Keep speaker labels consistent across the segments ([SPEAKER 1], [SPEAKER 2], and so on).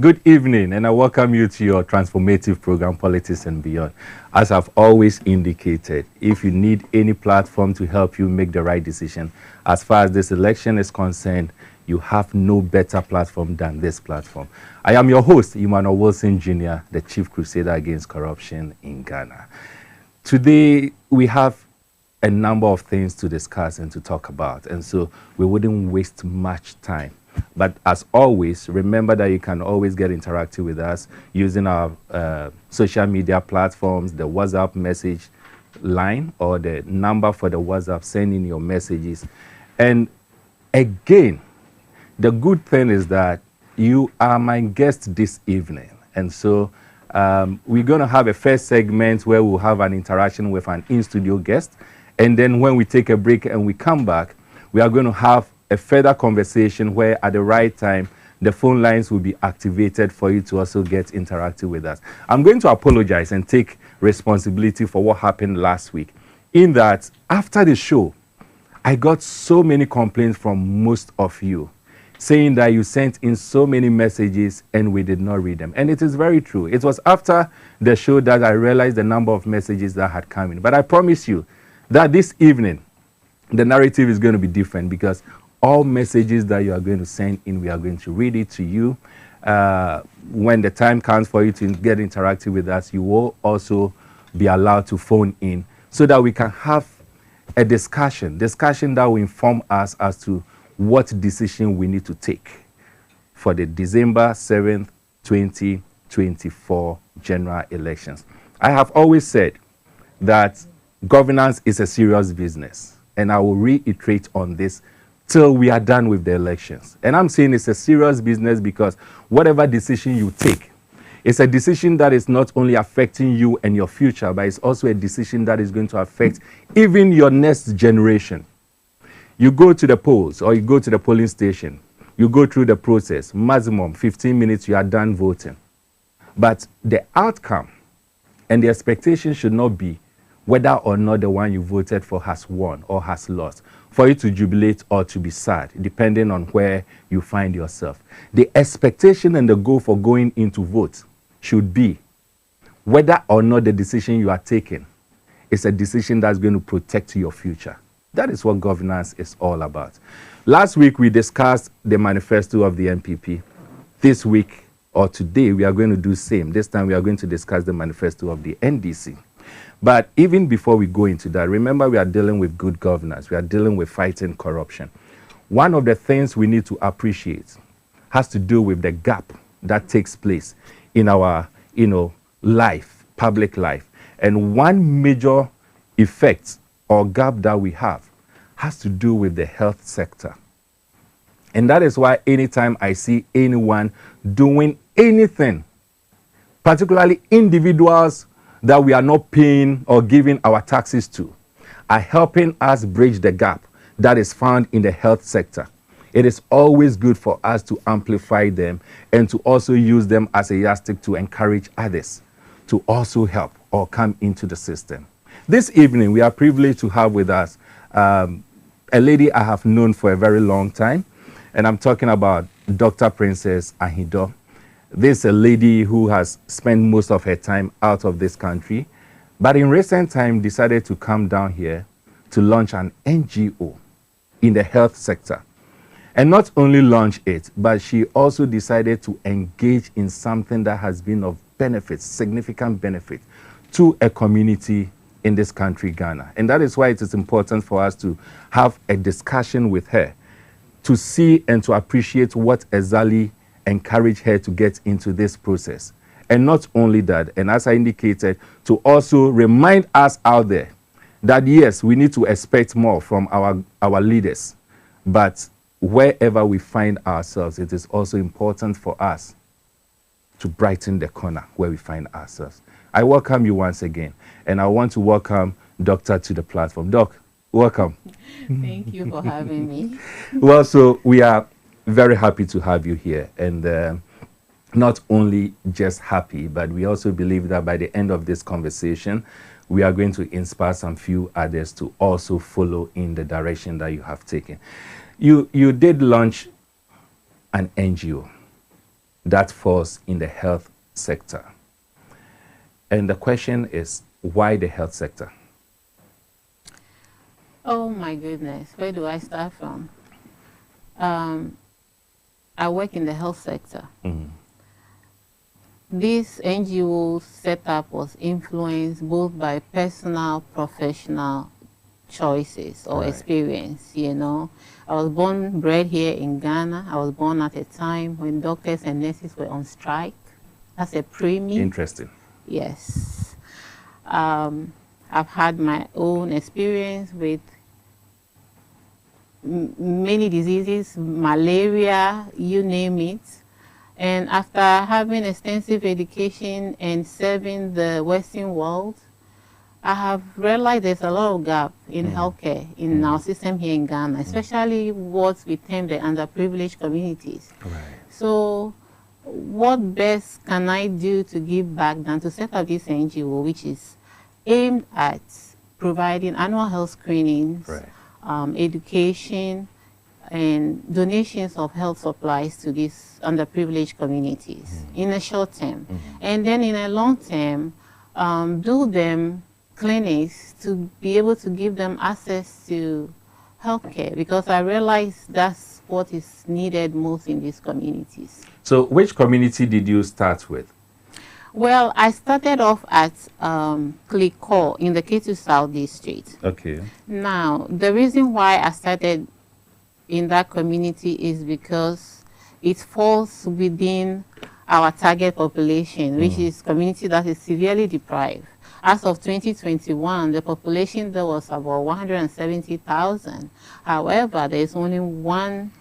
[SPEAKER 1] Good evening, and I welcome you to your transformative program, Politics and Beyond. As I've always indicated, if you need any platform to help you make the right decision, as far as this election is concerned, you have no better platform than this platform. I am your host, Emmanuel Wilson Jr., the Chief Crusader Against Corruption in Ghana. Today, we have a number of things to discuss and to talk about, and so we wouldn't waste much time. But as always, remember that you can always get interactive with us using our social media platforms, the WhatsApp message line or the number for the WhatsApp, send in your messages. And again, the good thing is that you are my guest this evening. And so we're going to have a first segment where we'll have an interaction with an in-studio guest. And then when we take a break and we come back, we are going to have a further conversation where at the right time, the phone lines will be activated for you to also get interactive with us. I'm going to apologize and take responsibility for what happened last week. In that, after the show, I got so many complaints from most of you saying that you sent in so many messages and we did not read them. And it is very true. It was after the show that I realized the number of messages that had come in. But I promise you that this evening, the narrative is going to be different because all messages that you are going to send in, we are going to read it to you. When the time comes for you to get interactive with us, you will also be allowed to phone in so that we can have a discussion that will inform us as to what decision we need to take for the December 7th, 2024 general elections. I have always said that governance is a serious business, and I will reiterate on this till we are done with the elections. And I'm saying it's a serious business because whatever decision you take, it's a decision that is not only affecting you and your future, but it's also a decision that is going to affect even your next generation. You go to the polls or you go to the polling station, you go through the process, maximum 15 minutes, you are done voting. But the outcome and the expectation should not be whether or not the one you voted for has won or has lost, for you to jubilate or to be sad, depending on where you find yourself. The expectation and the goal for going into vote should be whether or not the decision you are taking is a decision that's going to protect your future. That is what governance is all about. Last week, we discussed the manifesto of the NPP. This week, or today, we are going to do the same. This time, we are going to discuss the manifesto of the NDC. But even before we go into that, remember we are dealing with good governance. We are dealing with fighting corruption. One of the things we need to appreciate has to do with the gap that takes place in our, life, public life. And one major effect or gap that we have has to do with the health sector. And that is why anytime I see anyone doing anything, particularly individuals that we are not paying or giving our taxes to, are helping us bridge the gap that is found in the health sector. It is always good for us to amplify them and to also use them as a yardstick to encourage others to also help or come into the system. This evening, we are privileged to have with us a lady I have known for a very long time, and I'm talking about Dr. Princess Ahido. This is a lady who has spent most of her time out of this country, but in recent time decided to come down here to launch an NGO in the health sector. And not only launch it, but she also decided to engage in something that has been of benefit, significant benefit to a community in this country, Ghana. And that is why it is important for us to have a discussion with her to see and to appreciate what exactly encourage her to get into this process. And not only that, and as I indicated, to also remind us out there that yes, we need to expect more from our leaders, but wherever we find ourselves, it is also important for us to brighten the corner where we find ourselves. I welcome you once again, and I want to welcome Doctor to the platform. Doc, welcome.
[SPEAKER 2] Thank you for having me.
[SPEAKER 1] Well, so we are very happy to have you here, and not only just happy, but we also believe that by the end of this conversation, we are going to inspire some few others to also follow in the direction that you have taken. You did launch an NGO. that falls in the health sector. And the question is, why the health sector?
[SPEAKER 2] Oh my goodness, where do I start from? I work in the health sector. This NGO setup was influenced both by personal, professional choices or experience, you know. I was born, bred here in Ghana. I was born at a time when doctors and nurses were on strike. That's a premium.
[SPEAKER 1] Interesting.
[SPEAKER 2] Yes. I've had my own experience with many diseases, malaria, you name it. And after having extensive education and serving the Western world, I have realized there's a lot of gap in healthcare in our system here in Ghana, especially what we term the underprivileged communities.
[SPEAKER 1] Right.
[SPEAKER 2] So what best can I do to give back than to set up this NGO, which is aimed at providing annual health screenings, education, and donations of health supplies to these underprivileged communities in a short term. And then in a long term, do them clinics to be able to give them access to healthcare, because I realize that's what is needed most in these communities.
[SPEAKER 1] So which community did you start with?
[SPEAKER 2] Well, I started off at Kliko in the Ketu South District.
[SPEAKER 1] Okay.
[SPEAKER 2] Now, the reason why I started in that community is because it falls within our target population, which is community that is severely deprived. As of 2021, the population there was about 170,000. However, there is only one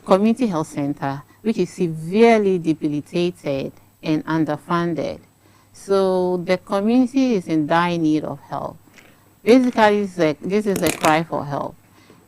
[SPEAKER 2] community health center which is severely debilitated and underfunded. So the community is in dire need of help. Basically, this is a cry for help.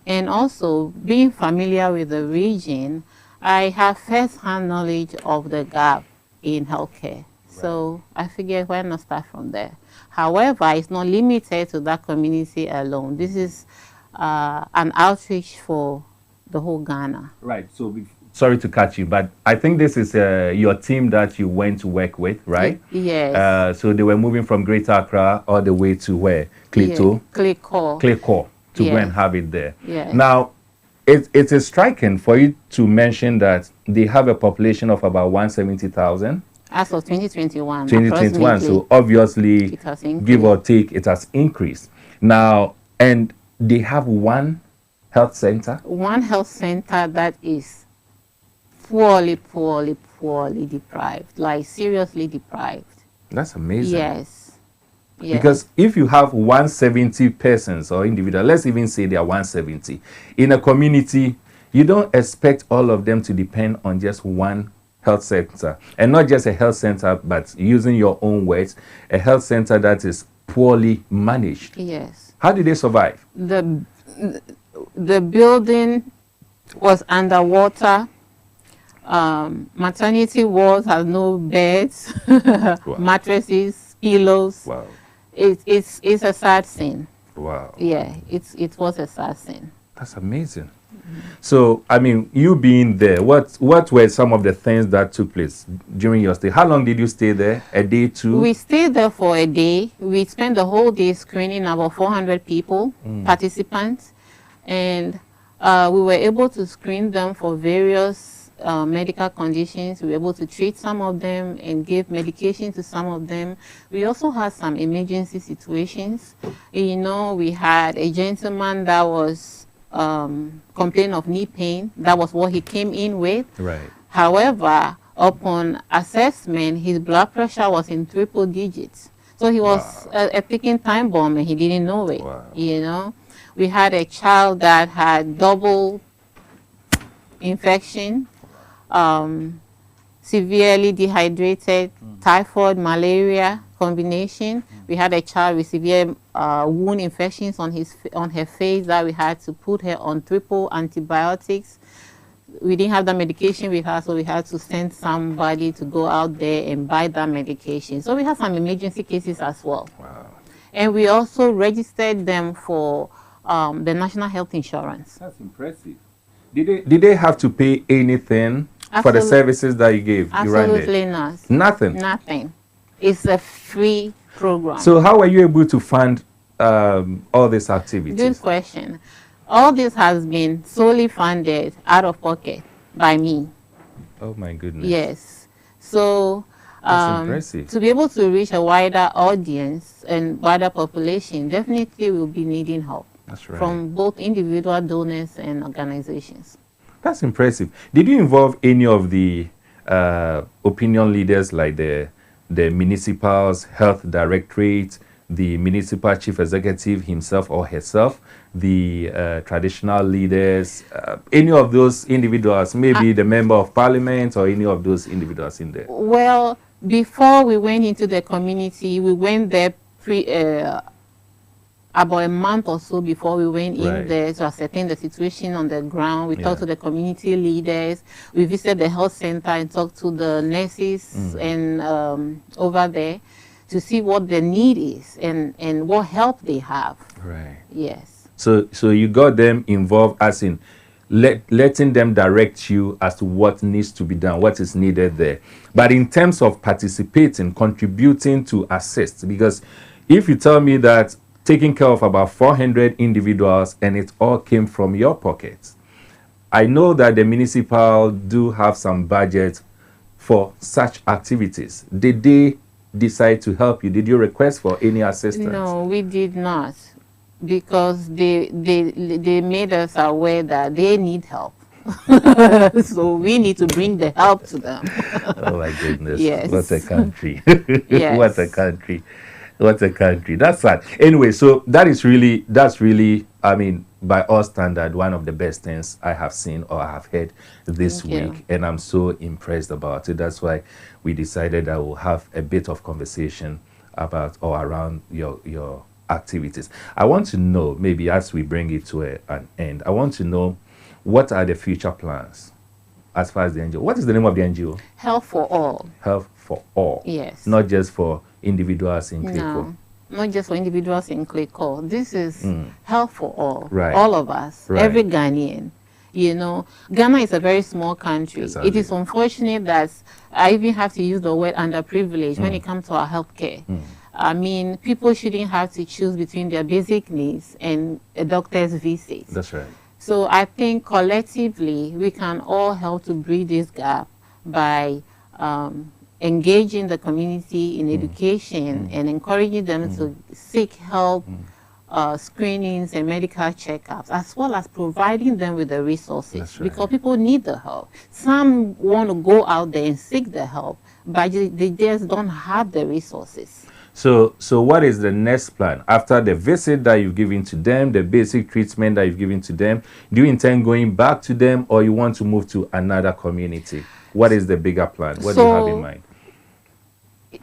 [SPEAKER 2] And also, being familiar with the region, I have first-hand knowledge of the gap in healthcare. So I figured, why not start from there? However, it's not limited to that community alone. This is an outreach for the whole Ghana.
[SPEAKER 1] Right. So, sorry to catch you, but I think this is your team that you went to work with, right?
[SPEAKER 2] Yes.
[SPEAKER 1] So they were moving from Greater Accra all the way to where? Klito?
[SPEAKER 2] Kliko.
[SPEAKER 1] Kliko, to go and have it there.
[SPEAKER 2] Yes.
[SPEAKER 1] Now, it is striking for you to mention that they have a population of about 170,000.
[SPEAKER 2] As of 2021.
[SPEAKER 1] 2021, so obviously, give or take, it has increased. Now, and they have one health center?
[SPEAKER 2] One health center that is poorly deprived, like seriously deprived.
[SPEAKER 1] That's amazing.
[SPEAKER 2] Yes.
[SPEAKER 1] Because if you have 170 persons or individuals, let's even say they are 170, in a community, you don't expect all of them to depend on just one health center. And not just a health center, but using your own words, a health center that is poorly managed.
[SPEAKER 2] Yes.
[SPEAKER 1] How did they survive?
[SPEAKER 2] The building was underwater. Maternity wards have no beds, mattresses, pillows.
[SPEAKER 1] Wow.
[SPEAKER 2] It's a sad scene.
[SPEAKER 1] Wow.
[SPEAKER 2] Yeah, it was a sad scene.
[SPEAKER 1] That's amazing. So, I mean, you being there, what were some of the things that took place during your stay? How long did you stay there? A day, two?
[SPEAKER 2] We stayed there for a day. We spent the whole day screening about 400 people, participants, and we were able to screen them for various medical conditions. We were able to treat some of them and give medication to some of them. We also had some emergency situations. You know, we had a gentleman that was complained of knee pain. That was what he came in with.
[SPEAKER 1] Right.
[SPEAKER 2] However, upon assessment, his blood pressure was in triple digits. So he was a ticking time bomb and he didn't know it.
[SPEAKER 1] Wow.
[SPEAKER 2] You know, we had a child that had double infection, severely dehydrated, typhoid, malaria combination. We had a child with severe wound infections on her face that we had to put her on triple antibiotics. We didn't have that medication with her, so we had to send somebody to go out there and buy that medication. So we had some emergency cases as well.
[SPEAKER 1] Wow.
[SPEAKER 2] And we also registered them for the National Health Insurance.
[SPEAKER 1] That's impressive. Did they have to pay anything for the
[SPEAKER 2] Absolute-
[SPEAKER 1] services that you gave, you rendered?
[SPEAKER 2] Absolutely not.
[SPEAKER 1] Nothing.
[SPEAKER 2] Nothing. It's a free program.
[SPEAKER 1] So how were you able to fund all these
[SPEAKER 2] Good
[SPEAKER 1] activities?
[SPEAKER 2] question. All this has been solely funded out of pocket by me.
[SPEAKER 1] Oh my goodness.
[SPEAKER 2] Yes. So
[SPEAKER 1] That's impressive.
[SPEAKER 2] to be able to reach a wider audience and wider population, definitely we'll be needing help
[SPEAKER 1] That's right.
[SPEAKER 2] from both individual donors and organizations.
[SPEAKER 1] That's impressive. Did you involve any of the opinion leaders like the municipal's health directorate, the municipal chief executive himself or herself, the traditional leaders, any of those individuals, maybe the member of parliament or any of those individuals in there?
[SPEAKER 2] Well, before we went into the community, we went there about a month or so before we went
[SPEAKER 1] Right.
[SPEAKER 2] in there to ascertain the situation on the ground. We
[SPEAKER 1] Yeah.
[SPEAKER 2] talked to the community leaders. We visited the health center and talked to the nurses and over there to see what the need is and what help they have.
[SPEAKER 1] Right.
[SPEAKER 2] Yes.
[SPEAKER 1] So you got them involved as in letting them direct you as to what needs to be done, what is needed there. But in terms of participating, contributing to assist, because if you tell me that taking care of about 400 individuals and it all came from your pockets, I know that the municipal do have some budget for such activities. Did they decide to help you? Did you request for any assistance?
[SPEAKER 2] No, we did not, because they made us aware that they need help. So we need to bring the help to them.
[SPEAKER 1] Oh my goodness.
[SPEAKER 2] Yes.
[SPEAKER 1] What a country.
[SPEAKER 2] Yes.
[SPEAKER 1] What a country. What a country. That's sad. Anyway, so that's really, I mean, by all standard, one of the best things I have seen or I have heard this
[SPEAKER 2] Thank you.
[SPEAKER 1] week. And I'm so impressed about it. That's why we decided that we'll have a bit of conversation about or around your activities. I want to know, maybe as we bring it to an end, I want to know what are the future plans as far as the NGO. What is the name of the NGO?
[SPEAKER 2] Help for all.
[SPEAKER 1] Health for all.
[SPEAKER 2] Yes.
[SPEAKER 1] Not just for individuals in Kleko.
[SPEAKER 2] No, not just for individuals in Kleko. This is help for all.
[SPEAKER 1] Right.
[SPEAKER 2] All of us.
[SPEAKER 1] Right.
[SPEAKER 2] Every Ghanaian. You know, Ghana is a very small country.
[SPEAKER 1] Exactly.
[SPEAKER 2] It is unfortunate that I even have to use the word underprivileged when it comes to our healthcare. I mean, people shouldn't have to choose between their basic needs and a doctor's visit.
[SPEAKER 1] That's right.
[SPEAKER 2] So I think collectively we can all help to bridge this gap by engaging the community in education and encouraging them to seek help, screenings and medical checkups, as well as providing them with the resources.
[SPEAKER 1] That's right.
[SPEAKER 2] Because people need the help. Some want to go out there and seek the help, but they just don't have the resources.
[SPEAKER 1] So what is the next plan after the visit that you've given to them, the basic treatment that you've given to them? Do you intend going back to them, or you want to move to another community? What is the bigger plan? What do you have in mind?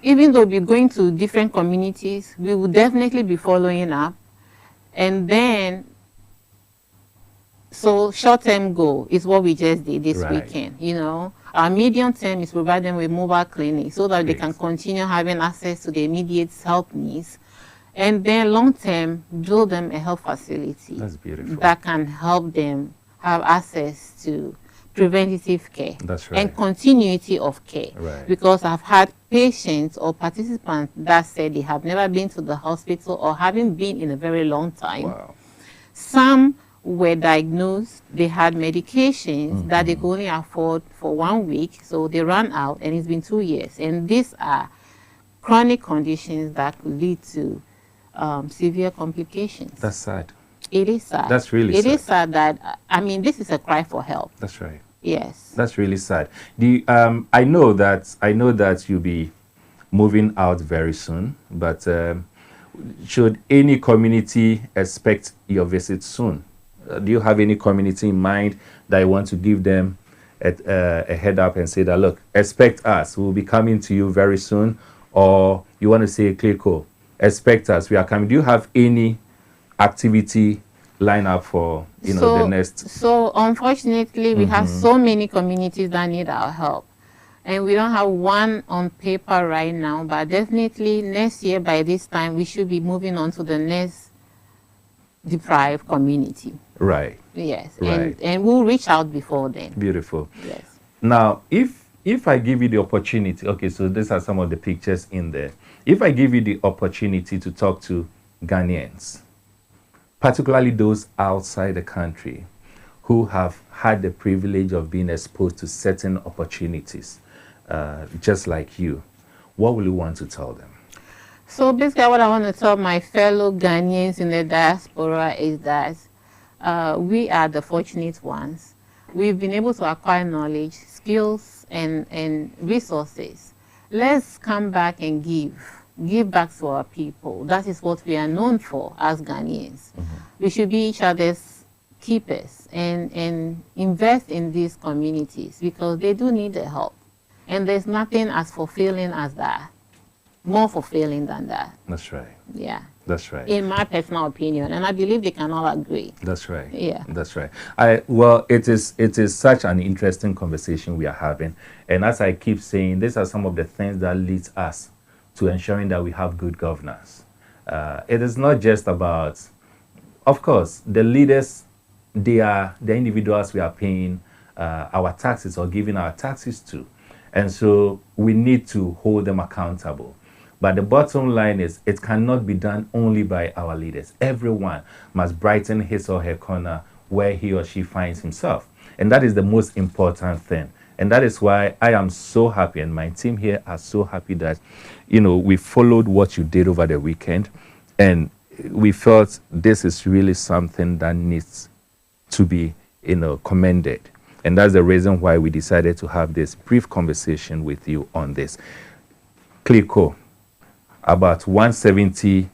[SPEAKER 2] Even though we're going to different communities, we will definitely be following up. And then, so short-term goal is what we just did this
[SPEAKER 1] Right.
[SPEAKER 2] weekend, you know. Our medium term is provide them with mobile clinics so that they
[SPEAKER 1] Great.
[SPEAKER 2] can continue having access to the immediate health needs. And then long-term, build them a health facility
[SPEAKER 1] That's beautiful.
[SPEAKER 2] that can help them have access to preventative care
[SPEAKER 1] That's right.
[SPEAKER 2] and continuity of care.
[SPEAKER 1] Right.
[SPEAKER 2] Because I've had patients or participants that said they have never been to the hospital or haven't been in a very long time.
[SPEAKER 1] Wow.
[SPEAKER 2] Some were diagnosed, they had medications that they could only afford for 1 week, so they ran out, and it's been 2 years. And these are chronic conditions that could lead to severe complications.
[SPEAKER 1] That's sad.
[SPEAKER 2] It is sad.
[SPEAKER 1] That's really
[SPEAKER 2] It
[SPEAKER 1] sad.
[SPEAKER 2] is sad that, I mean, this is a cry for help.
[SPEAKER 1] That's right.
[SPEAKER 2] Yes.
[SPEAKER 1] That's really sad. I know that you'll be moving out very soon, but should any community expect your visit soon? Do you have any community in mind that you want to give them a head up and say that, look, expect us, we'll be coming to you very soon? Or you want to say, Kleko, expect us, we are coming. Do you have any activity line up for the next?
[SPEAKER 2] So unfortunately, we have so many communities that need our help. And we don't have one on paper right now, but definitely next year by this time, we should be moving on to the next deprived community.
[SPEAKER 1] Right.
[SPEAKER 2] Yes.
[SPEAKER 1] Right.
[SPEAKER 2] And we'll reach out before then.
[SPEAKER 1] Beautiful.
[SPEAKER 2] Yes.
[SPEAKER 1] Now, if I give you the opportunity, okay, so these are some of the pictures in there. If I give you the opportunity to talk to Ghanaians, particularly those outside the country who have had the privilege of being exposed to certain opportunities, just like you, what will you want to tell them?
[SPEAKER 2] So basically, what I want to tell my fellow Ghanaians in the diaspora is that we are the fortunate ones. We've been able to acquire knowledge, skills, and resources. Let's come back and give back to our people. That is what we are known for as Ghanaians. We should be each other's keepers and invest in these communities because they do need the help. And there's nothing as fulfilling as that. More fulfilling than that.
[SPEAKER 1] That's right.
[SPEAKER 2] Yeah.
[SPEAKER 1] That's right.
[SPEAKER 2] In my personal opinion, and I believe they can all agree.
[SPEAKER 1] That's right.
[SPEAKER 2] Yeah.
[SPEAKER 1] That's right. Well, it is such an interesting conversation we are having, and as I keep saying, these are some of the things that leads us to ensuring that we have good governance. It is not just about, of course, the leaders. They are the individuals we are paying our taxes or giving our taxes to, and so we need to hold them accountable. But the bottom line is it cannot be done only by our leaders. Everyone must brighten his or her corner where he or she finds himself. And that is the most important thing. And that is why I am so happy, and my team here are so happy that, we followed what you did over the weekend. And we felt this is really something that needs to be, commended. And that's the reason why we decided to have this brief conversation with you on this. Clico. About 170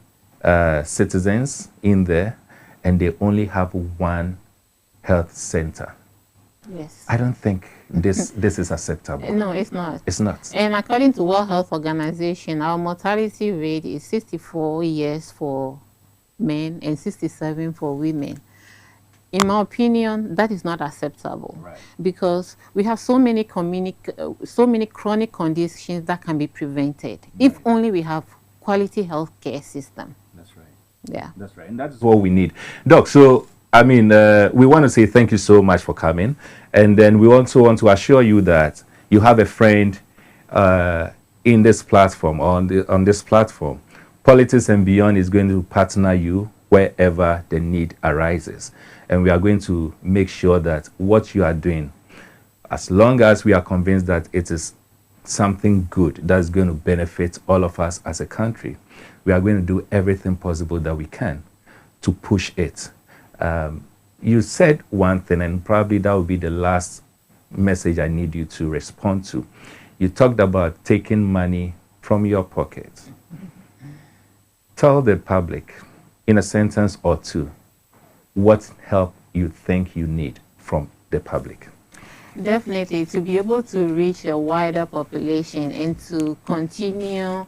[SPEAKER 1] citizens in there, and they only have one health center.
[SPEAKER 2] Yes.
[SPEAKER 1] I don't think this is acceptable.
[SPEAKER 2] No, it's not.
[SPEAKER 1] It's not.
[SPEAKER 2] And according to World Health Organization, our mortality rate is 64 years for men and 67 for women. In my opinion, that is not acceptable.
[SPEAKER 1] Right.
[SPEAKER 2] Because we have so many chronic conditions that can be prevented if only we have quality health care system.
[SPEAKER 1] That's right.
[SPEAKER 2] Yeah.
[SPEAKER 1] That's right. And that's what we need. Doc, so, we want to say thank you so much for coming. And then we also want to assure you that you have a friend in this platform, on this platform. Politics and Beyond is going to partner you wherever the need arises. And we are going to make sure that what you are doing, as long as we are convinced that it is something good that's going to benefit all of us as a country, we are going to do everything possible that we can to push it. You said one thing, and probably that will be the last message I need you to respond to. You talked about taking money from your pocket. Tell the public, in a sentence or two, what help you think you need from the public.
[SPEAKER 2] Definitely, to be able to reach a wider population and to continue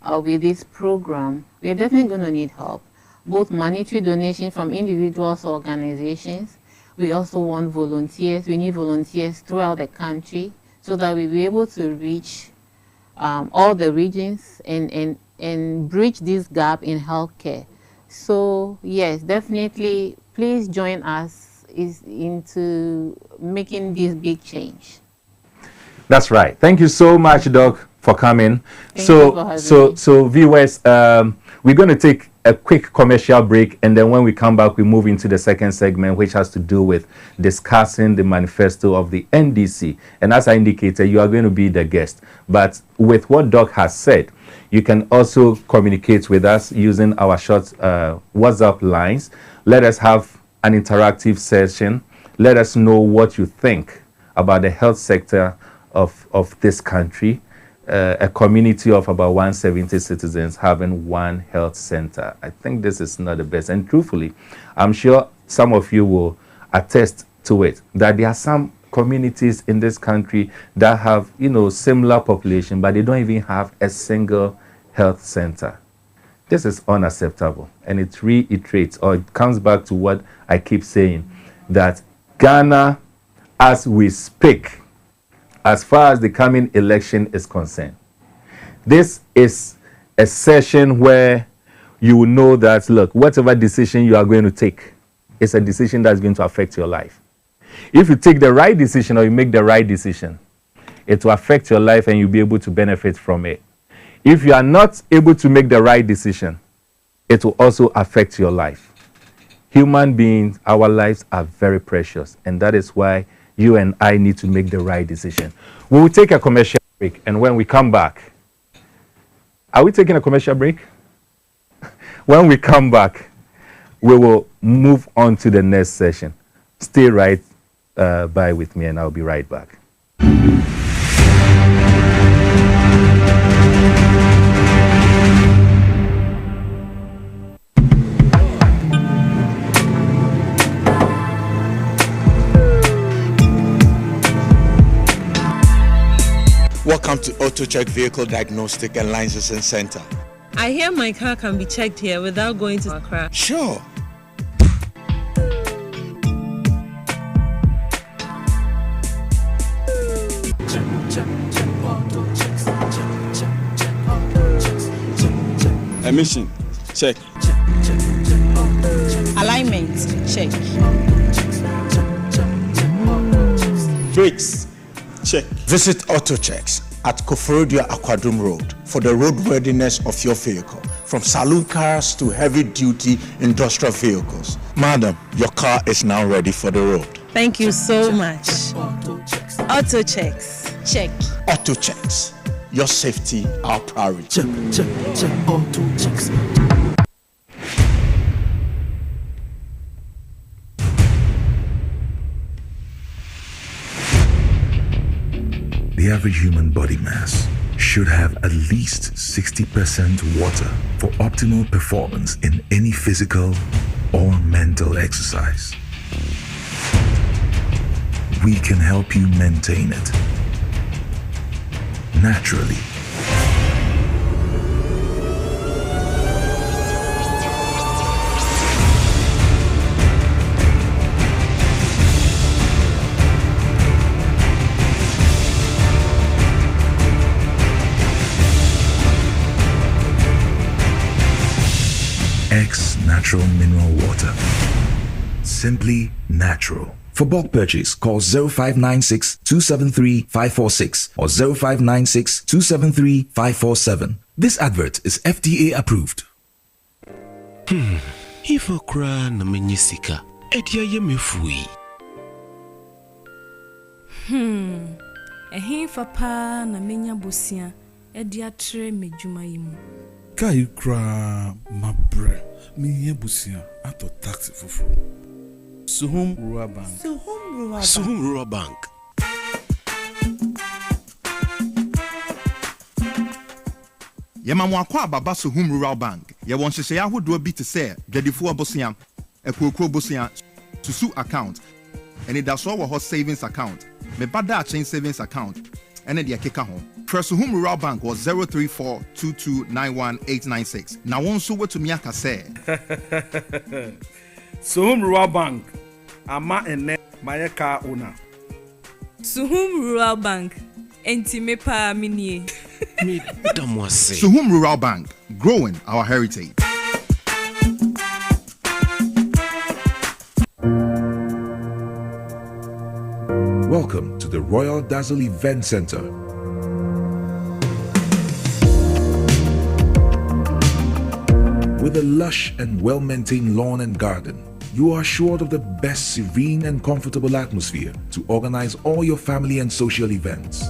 [SPEAKER 2] with this program, we are definitely going to need help. Both monetary donations from individuals or organizations. We also want volunteers. We need volunteers throughout the country so that we'll be able to reach all the regions and bridge this gap in healthcare. So yes, definitely, please join us into making this big change.
[SPEAKER 1] That's right. Thank you so much, Doc, for coming.
[SPEAKER 2] Thank you for having me.
[SPEAKER 1] So viewers, we're going to take a quick commercial break, and then when we come back, we move into the second segment, which has to do with discussing the manifesto of the NDC. And as I indicated, you are going to be the guest. But with what Doc has said, you can also communicate with us using our short WhatsApp lines. Let us have an interactive session. Let us know what you think about the health sector of this country. A community of about 170 citizens having one health center. I think this is not the best. And truthfully, I'm sure some of you will attest to it, that there are some communities in this country that have, similar population, but they don't even have a single health center. This is unacceptable. And it reiterates, or it comes back to what I keep saying, that Ghana, as we speak, as far as the coming election is concerned, this is a session where you will know that, look, whatever decision you are going to take is a decision that's going to affect your life. If you take the right decision or you make the right decision, it will affect your life and you'll be able to benefit from it. If you are not able to make the right decision, it will also affect your life. Human beings, our lives are very precious, and that is why you and I need to make the right decision. We will take a commercial break, and when we come back, are we taking a commercial break? When we come back, we will move on to the next session. Stay right by with me, and I'll be right back.
[SPEAKER 3] Welcome to AutoCheck Vehicle Diagnostic and Licensing Center.
[SPEAKER 4] I hear my car can be checked here without going to Accra.
[SPEAKER 3] Sure.
[SPEAKER 5] Emission, check.
[SPEAKER 4] Alignment, check.
[SPEAKER 5] Brakes, check.
[SPEAKER 3] Visit AutoChecks at Koforidua Aquadum Road for the roadworthiness of your vehicle, from saloon cars to heavy-duty industrial vehicles. Madam, your car is now ready for the road.
[SPEAKER 4] Thank you so much. Auto checks, check.
[SPEAKER 3] AutoChecks, your safety, our priority.
[SPEAKER 6] AutoChecks.
[SPEAKER 7] The average human body mass should have at least 60% water for optimal performance in any physical or mental exercise. We can help you maintain it naturally. X Natural Mineral Water. Simply natural. For bulk purchase, call 0596 273 546 or 0596 273 547. This advert is FDA approved.
[SPEAKER 8] Ifo kra na menye sika. Edia ye mefui.
[SPEAKER 9] Ehin fa pa na menya bosia edia tre medwuma yimu.
[SPEAKER 10] Kai kra mabre me busia ato taxi fufu. Suhum Rural Bank.
[SPEAKER 8] Suhum Rural Bank.
[SPEAKER 11] Yema mwakwa baba Suhum Rural Bank. Ye won hyehyɛ ahodo bi te sɛ dwadifo abosia, ekokro bosia, susu account, and it does all savings account. Me bada chain savings account. And then the keka ho. Suhum Rural Bank was 03422919896. Now one so what to me aka say.
[SPEAKER 10] Suhum Rural Bank. Ama ene my car owner.
[SPEAKER 9] Suhum Rural Bank. Enti me pa minie.
[SPEAKER 8] Me damwase.
[SPEAKER 11] Suhum Rural Bank, growing our heritage.
[SPEAKER 7] Welcome to the Royal Dazzle Event Center. With a lush and well-maintained lawn and garden, you are assured of the best serene and comfortable atmosphere to organize all your family and social events.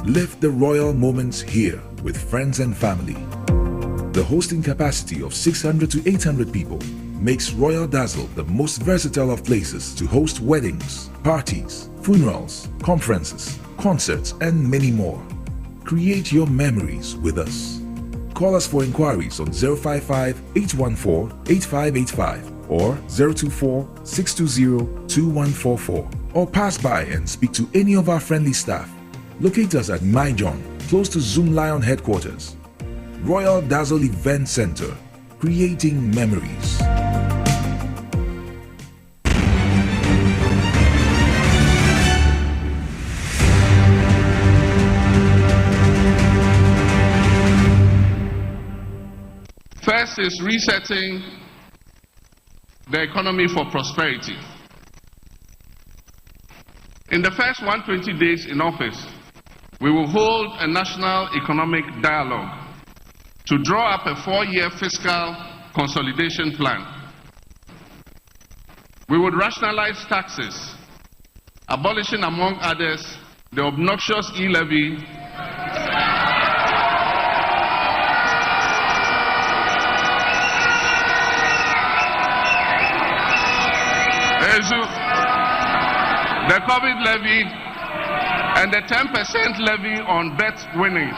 [SPEAKER 7] Live the royal moments here with friends and family. The hosting capacity of 600 to 800 people makes Royal Dazzle the most versatile of places to host weddings, parties, funerals, conferences, concerts, and many more. Create your memories with us. Call us for inquiries on 055-814-8585 or 024-620-2144 or pass by and speak to any of our friendly staff. Locate us at My John, close to Zoom Lion headquarters. Royal Dazzle Event Center, creating memories.
[SPEAKER 12] First is resetting the economy for prosperity. In the first 120 days in office, we will hold a national economic dialogue to draw up a 4-year fiscal consolidation plan. We would rationalize taxes, abolishing, among others, the obnoxious e-levy, the COVID levy, and the 10% levy on bet winnings.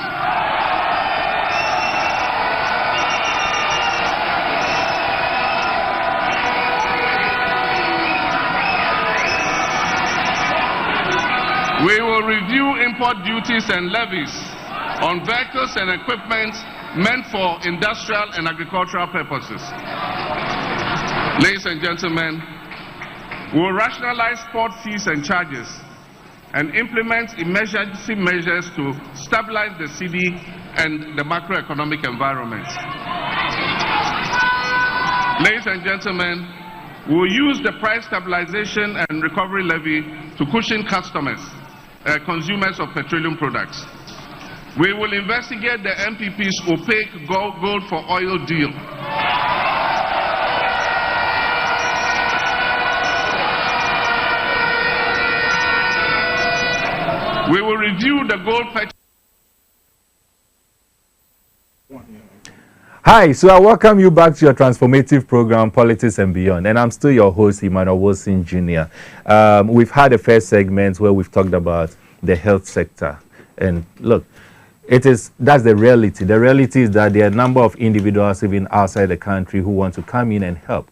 [SPEAKER 12] We will review import duties and levies on vehicles and equipment meant for industrial and agricultural purposes. Ladies and gentlemen, we will rationalize port fees and charges and implement emergency measures to stabilize the city and the macroeconomic environment. Ladies and gentlemen, we will use the price stabilization and recovery levy to cushion consumers of petroleum products. We will investigate the NPP's opaque gold for oil deal. We will review the gold purchase.
[SPEAKER 1] Hi, so I welcome you back to your transformative program, Politics and Beyond. And I'm still your host, Emmanuel Wilson Jr. We've had a first segment where we've talked about the health sector. And look, that's the reality. The reality is that there are a number of individuals even outside the country who want to come in and help.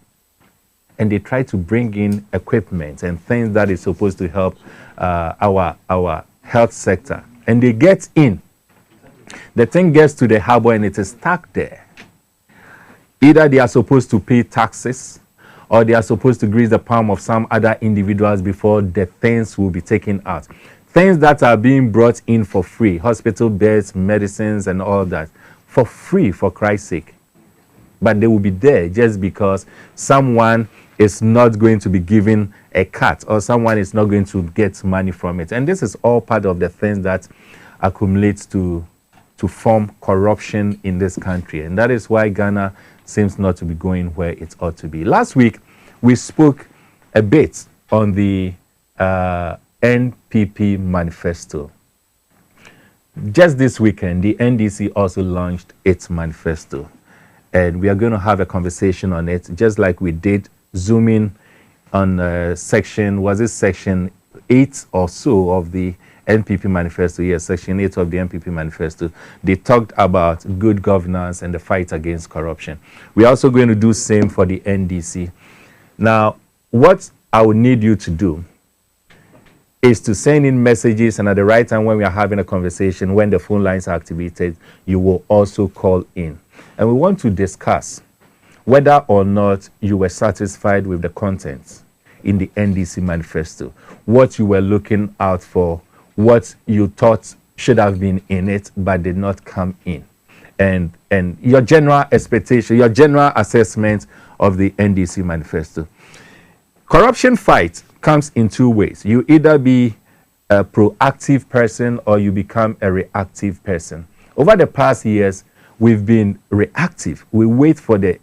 [SPEAKER 1] And they try to bring in equipment and things that is supposed to help our health sector. And they get in. The thing gets to the harbor and it is stuck there. Either they are supposed to pay taxes or they are supposed to grease the palm of some other individuals before the things will be taken out. Things that are being brought in for free, hospital beds, medicines, and all that, for free, for Christ's sake. But they will be there just because someone is not going to be given a cut or someone is not going to get money from it. And this is all part of the things that accumulates to form corruption in this country. And that is why Ghana seems not to be going where it ought to be. Last week, we spoke a bit on the NPP manifesto. Just this weekend, the NDC also launched its manifesto. And we are going to have a conversation on it, just like we did zoom in on section 8 or so of the NPP manifesto. Yes, section 8 of the NPP manifesto. They talked about good governance and the fight against corruption. We're also going to do same for the NDC. Now, what I would need you to do is to send in messages, and at the right time when we are having a conversation, when the phone lines are activated, you will also call in. And we want to discuss whether or not you were satisfied with the contents in the NDC manifesto, what you were looking out for, what you thought should have been in it but did not come in, and your general expectation, your general assessment of the NDC manifesto. Corruption fight comes in two ways. You either be a proactive person or you become a reactive person. Over the past years, we've been reactive. We wait for the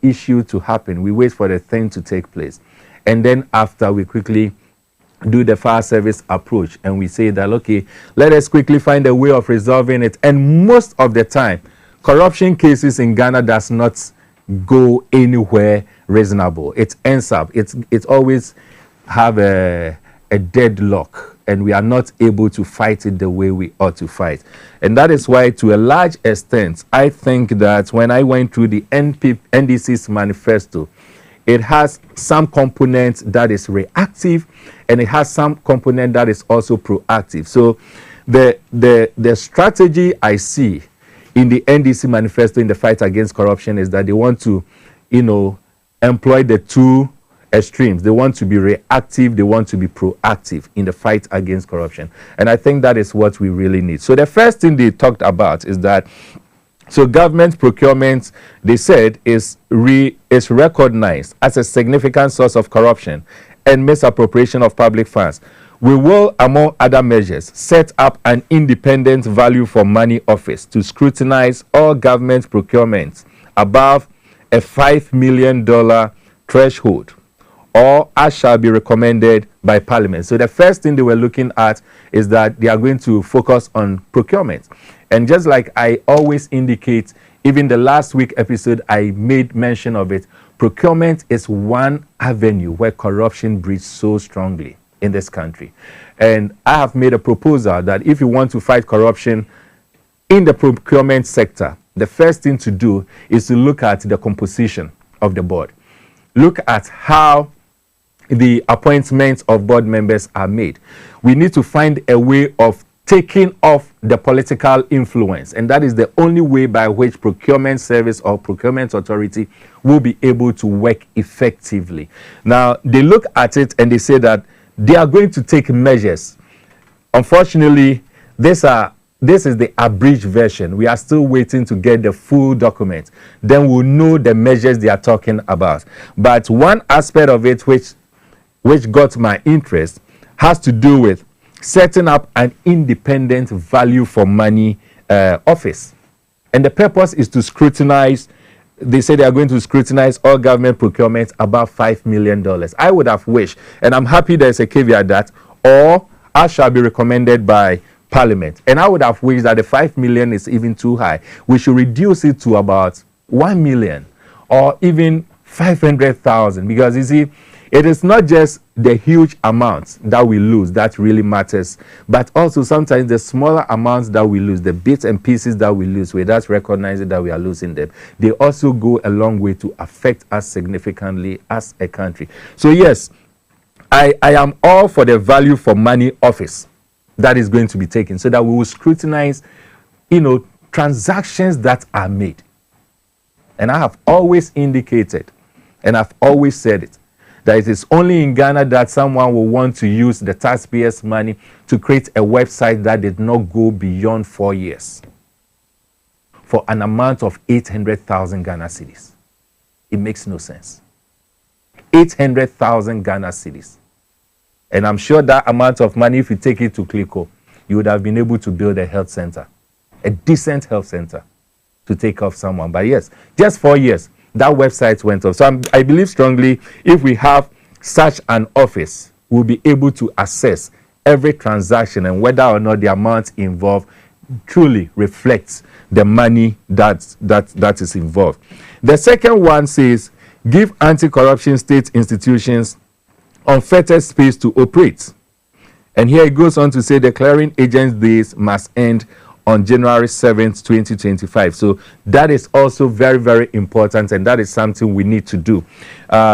[SPEAKER 1] issue to happen. We wait for the thing to take place. And then after, we quickly do the fire service approach and we say that, okay, let us quickly find a way of resolving it. And most of the time, corruption cases in Ghana does not go anywhere reasonable. It ends up, it's always have a deadlock, and we are not able to fight it the way we ought to fight. And that is why, to a large extent, I think that when I went through the NDC's manifesto, it has some component that is reactive and it has some component that is also proactive. So the strategy I see in the NDC manifesto in the fight against corruption is that they want to, employ the two extremes. They want to be reactive, they want to be proactive in the fight against corruption. And I think that is what we really need. So the first thing they talked about is that government procurement, they said, is recognized as a significant source of corruption and misappropriation of public funds. We will, among other measures, set up an independent value for money office to scrutinize all government procurements above a $5 million threshold, or as shall be recommended by Parliament. So the first thing they were looking at is that they are going to focus on procurement. And just like I always indicate, even the last week episode, I made mention of it, procurement is one avenue where corruption breeds so strongly in this country. And I have made a proposal that if you want to fight corruption in the procurement sector, the first thing to do is to look at the composition of the board. Look at how the appointments of board members are made. We need to find a way of taking off the political influence, and that is the only way by which procurement service or procurement authority will be able to work effectively. Now, they look at it and they say that they are going to take measures. Unfortunately, this is the abridged version. We are still waiting to get the full document. Then we'll know the measures they are talking about. But one aspect of it which got my interest has to do with setting up an independent value for money office. And the purpose is to scrutinize, they say they are going to scrutinize all government procurements above $5 million. I would have wished, and I'm happy there's a caveat that, or as shall be recommended by Parliament. And I would have wished that the 5 million is even too high. We should reduce it to about 1 million or even 500,000, because you see, it is not just the huge amounts that we lose that really matters, but also sometimes the smaller amounts that we lose, the bits and pieces that we lose without recognizing that we are losing them, they also go a long way to affect us significantly as a country. So yes, I am all for the value for money office that is going to be taken, so that we will scrutinize, transactions that are made. And I have always indicated, and I've always said it, that it is only in Ghana that someone will want to use the taxpayers' money to create a website that did not go beyond 4 years for an amount of 800,000 Ghana cedis. It makes no sense. 800,000 Ghana cedis. And I'm sure that amount of money, if you take it to Clico, you would have been able to build a health center, a decent health center to take off someone. But yes, just 4 years, that website went off. So I believe strongly if we have such an office, we'll be able to assess every transaction and whether or not the amount involved truly reflects the money that is involved. The second one says, give anti-corruption state institutions unfettered space to operate. And here it goes on to say the clearing agents' days must end on January 7th, 2025. So that is also very, very important, and that is something we need to do.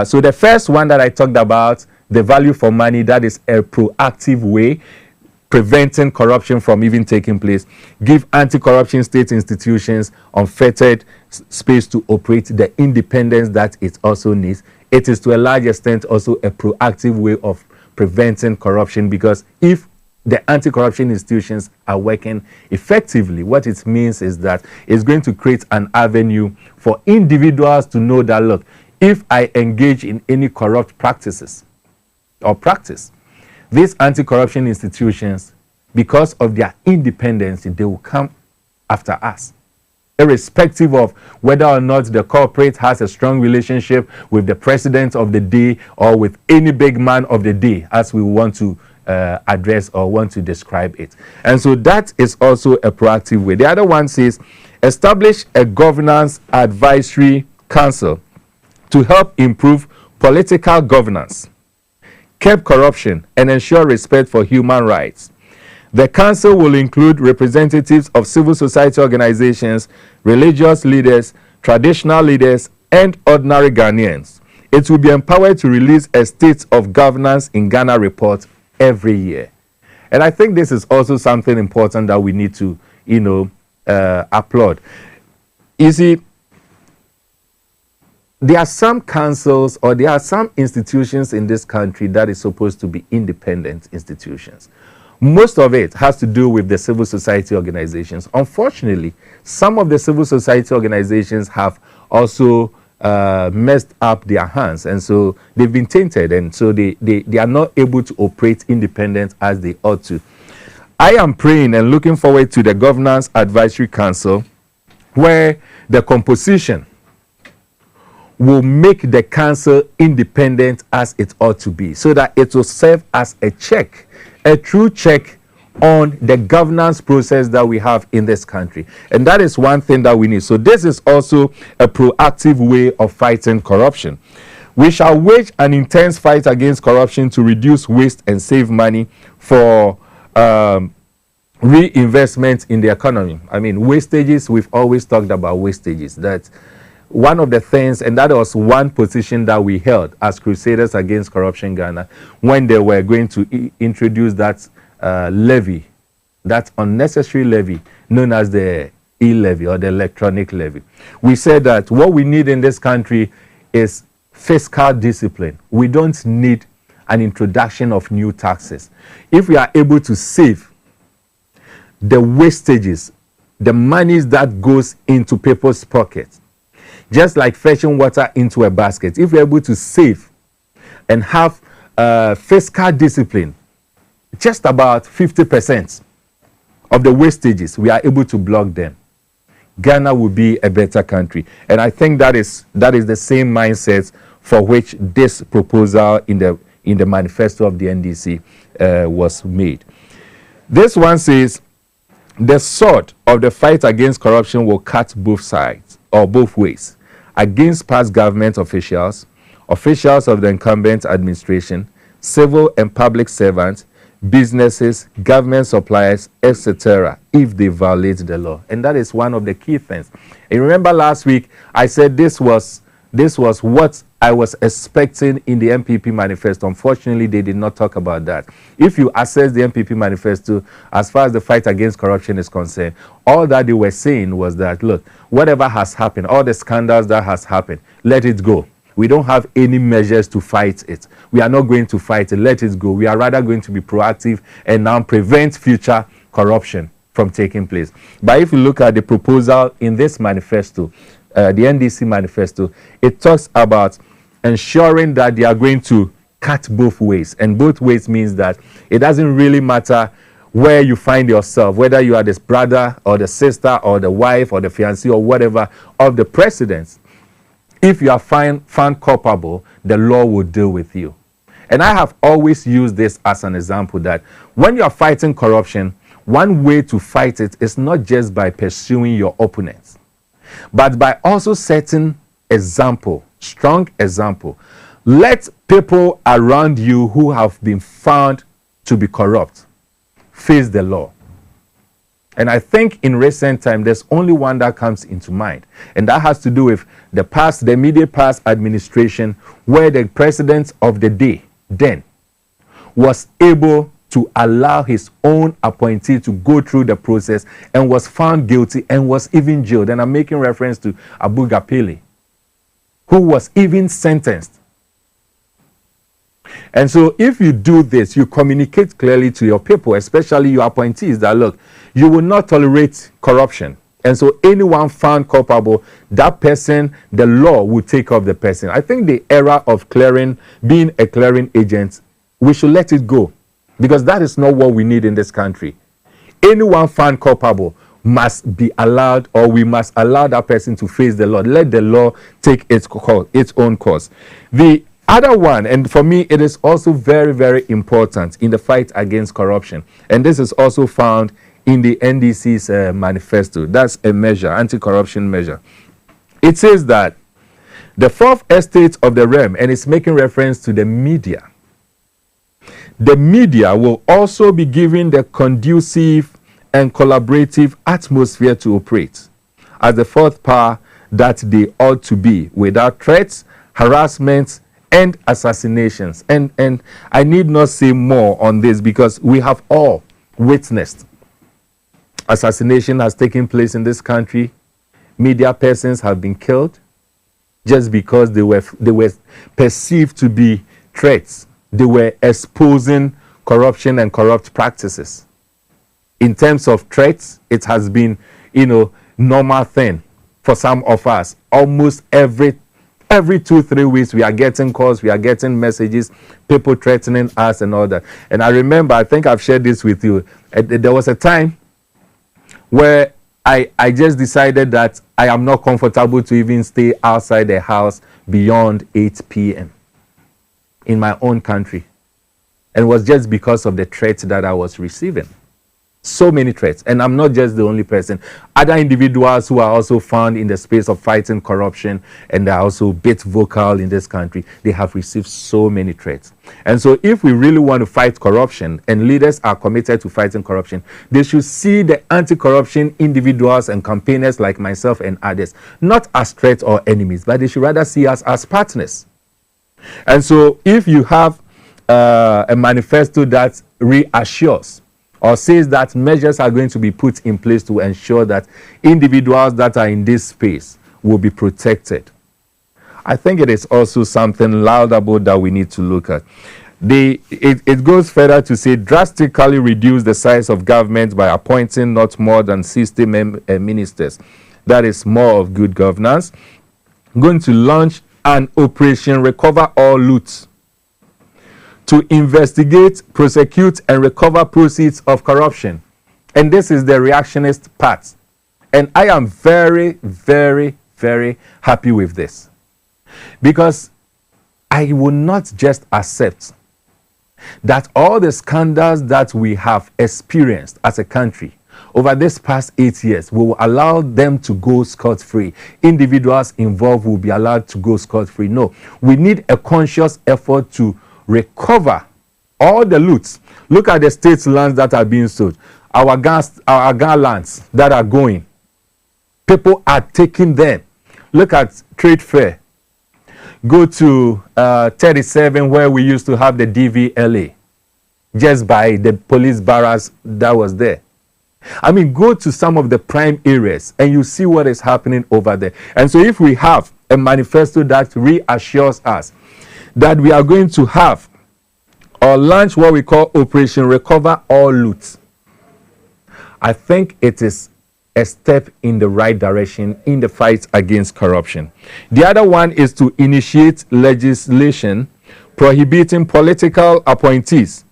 [SPEAKER 1] So the first one that I talked about, the value for money, that is a proactive way preventing corruption from even taking place. Give anti-corruption state institutions unfettered space to operate, the independence that it also needs. It is to a large extent also a proactive way of preventing corruption, because if the anti-corruption institutions are working effectively, what it means is that it's going to create an avenue for individuals to know that, look, if I engage in any corrupt practices or practice, these anti-corruption institutions, because of their independence, they will come after us, irrespective of whether or not the corporate has a strong relationship with the president of the day or with any big man of the day, as we want to address or want to describe it. And so that is also a proactive way. The other one says, establish a governance advisory council to help improve political governance, curb corruption, and ensure respect for human rights. The council will include representatives of civil society organizations, religious leaders, traditional leaders, and ordinary Ghanaians. It will be empowered to release a State of Governance in Ghana report every year. And I think this is also something important that we need to, applaud. You see, there are some councils or there are some institutions in this country that is supposed to be independent institutions. Most of it has to do with the civil society organizations. Unfortunately, some of the civil society organizations have also messed up their hands, and so they've been tainted, and so they are not able to operate independent as they ought to. I am praying and looking forward to the Governance Advisory Council, where the composition will make the council independent as it ought to be, so that it will serve as a check, a true check on the governance process that we have in this country. And that is one thing that we need. So this is also a proactive way of fighting corruption. We shall wage an intense fight against corruption to reduce waste and save money for reinvestment in the economy. I mean, wastages, we've always talked about wastages. That one of the things, and that was one position that we held as Crusaders Against Corruption Ghana, when they were going to introduce that levy, that unnecessary levy known as the e-levy or the electronic levy. We said that what we need in this country is fiscal discipline. We don't need an introduction of new taxes. If we are able to save the wastages, the monies that goes into people's pockets, just like fetching water into a basket, if we're able to save and have fiscal discipline, just about 50% of the wastages, we are able to block them. Ghana will be a better country. And I think that is the same mindset for which this proposal in the manifesto of the NDC was made. This one says, the sword of the fight against corruption will cut both sides, or both ways, against past government officials, officials of the incumbent administration, civil and public servants, businesses, government suppliers, etc., if they violate the law. And that is one of the key things. And remember last week, I said this was what I was expecting in the MPP manifesto. Unfortunately, they did not talk about that. If you assess the MPP manifesto, as far as the fight against corruption is concerned, all that they were saying was that, look, whatever has happened, all the scandals that has happened, let it go. We don't have any measures to fight it. We are not going to fight it. Let it go. We are rather going to be proactive and now prevent future corruption from taking place. But if you look at the proposal in this manifesto, the NDC manifesto, it talks about ensuring that they are going to cut both ways. And both ways means that it doesn't really matter where you find yourself, whether you are the brother or the sister or the wife or the fiancé or whatever of the president. If you are found culpable, the law will deal with you. And I have always used this as an example that when you are fighting corruption, one way to fight it is not just by pursuing your opponents, but by also setting example, strong example. Let people around you who have been found to be corrupt face the law. And I think in recent time, there's only one that comes into mind. And that has to do with the immediate past administration, where the president of the day then was able to allow his own appointee to go through the process and was found guilty and was even jailed. And I'm making reference to Abu Gapele, who was even sentenced. And so if you do this, you communicate clearly to your people, especially your appointees, that look, you will not tolerate corruption. And so anyone found culpable, that person, the law will take off the person. I think the era of being a clearing agent, we should let it go, because that is not what we need in this country. Anyone found culpable must be allowed, or we must allow that person to face the law. Let the law take its own course. The other one, and for me, it is also very, very important in the fight against corruption. And this is also found in the NDC's manifesto. That's a measure, anti-corruption measure. It says that the fourth estate of the realm, and it's making reference to the media. The media will also be given the conducive and collaborative atmosphere to operate as the fourth power that they ought to be, without threats, harassment, and assassinations. And I need not say more on this, because we have all witnessed assassination has taken place in this country. Media persons have been killed just because they were perceived to be threats. They were exposing corruption and corrupt practices. In terms of threats, it has been, normal thing for some of us. Almost every Every 2-3 weeks, we are getting calls, we are getting messages, people threatening us and all that. And I remember, I think I've shared this with you. There was a time where I just decided that I am not comfortable to even stay outside the house beyond 8 p.m. in my own country. And it was just because of the threats that I was receiving. So many threats. And I'm not just the only person. Other individuals who are also found in the space of fighting corruption and are also a bit vocal in this country, they have received so many threats. And so if we really want to fight corruption and leaders are committed to fighting corruption, they should see the anti-corruption individuals and campaigners like myself and others, not as threats or enemies, but they should rather see us as partners. And so if you have a manifesto that reassures or says that measures are going to be put in place to ensure that individuals that are in this space will be protected, I think it is also something laudable that we need to look at. It goes further to say drastically reduce the size of government by appointing not more than 60 ministers. That is more of good governance. Going to launch an Operation Recover All Loot to investigate, prosecute, and recover proceeds of corruption. And this is the reactionist part. And I am very, very, very happy with this. Because I will not just accept that all the scandals that we have experienced as a country over this past 8 years, we will allow them to go scot-free. Individuals involved will be allowed to go scot-free. No, we need a conscious effort to recover all the loots. Look at the state's lands that are being sold. Our gas lands that are going. People are taking them. Look at Trade Fair. Go to 37 where we used to have the DVLA. Just by the police barracks that was there. I mean, go to some of the prime areas and you see what is happening over there. And so if we have a manifesto that reassures us that we are going to have or launch what we call Operation Recover All Loot, I think it is a step in the right direction in the fight against corruption. The other one is to initiate legislation prohibiting political appointees,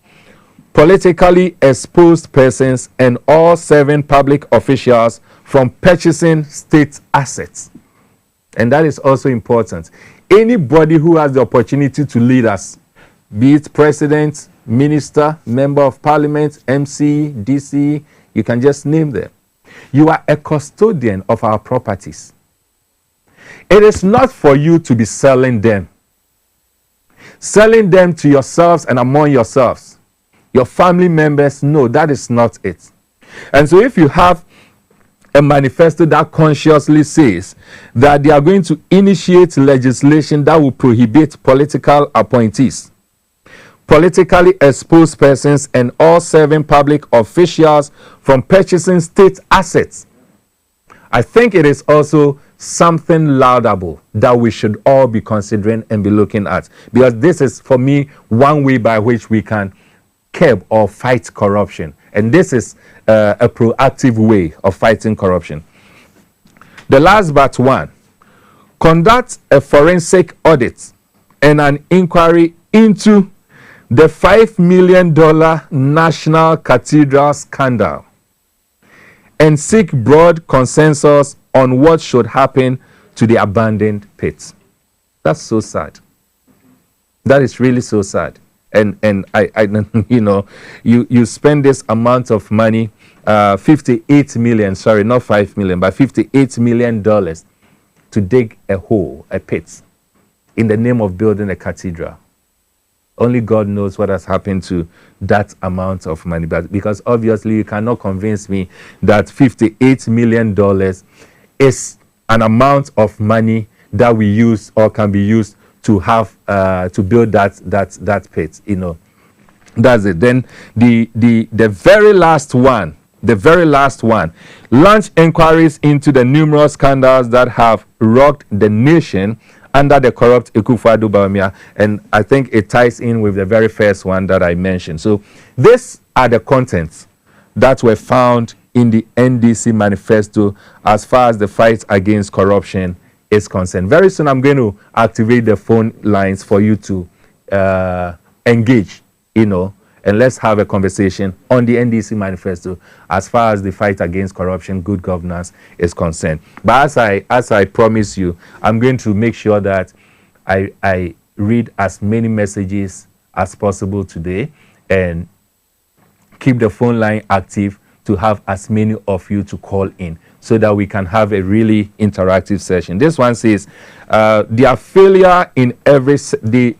[SPEAKER 1] politically exposed persons, and all serving public officials from purchasing state assets. And that is also important. Anybody who has the opportunity to lead us, be it president, minister, member of parliament, MC, DC, you can just name them. You are a custodian of our properties. It is not for you to be selling them. Selling them to yourselves and among yourselves. Your family members, no, that is not it. And so if you have a manifesto that consciously says that they are going to initiate legislation that will prohibit political appointees, politically exposed persons, and all serving public officials from purchasing state assets, I think it is also something laudable that we should all be considering and be looking at. Because this is, for me, one way by which we can curb or fight corruption. And this is a proactive way of fighting corruption. The last but one, conduct a forensic audit and an inquiry into the $5 million National Cathedral scandal and seek broad consensus on what should happen to the abandoned pits. That's so sad. That is really so sad. And I you know, you spend this amount of money, 58 million, sorry, not 5 million, but $58 million to dig a hole, a pit, in the name of building a cathedral. Only God knows what has happened to that amount of money. But because obviously you cannot convince me that $58 million is an amount of money that we use or can be used to have to build that pit. You know, that's it. Then the very last one, launch inquiries into the numerous scandals that have rocked the nation under the corrupt Akufo-Addo Bawumia, and I think it ties in with the very first one that I mentioned. So these are the contents that were found in the NDC manifesto as far as the fight against corruption is concerned. Very soon, I'm going to activate the phone lines for you to engage, and let's have a conversation on the NDC manifesto as far as the fight against corruption, good governance is concerned. But as I promise you, I'm going to make sure that I read as many messages as possible today and keep the phone line active to have as many of you to call in so that we can have a really interactive session. This one says, their failure in every sector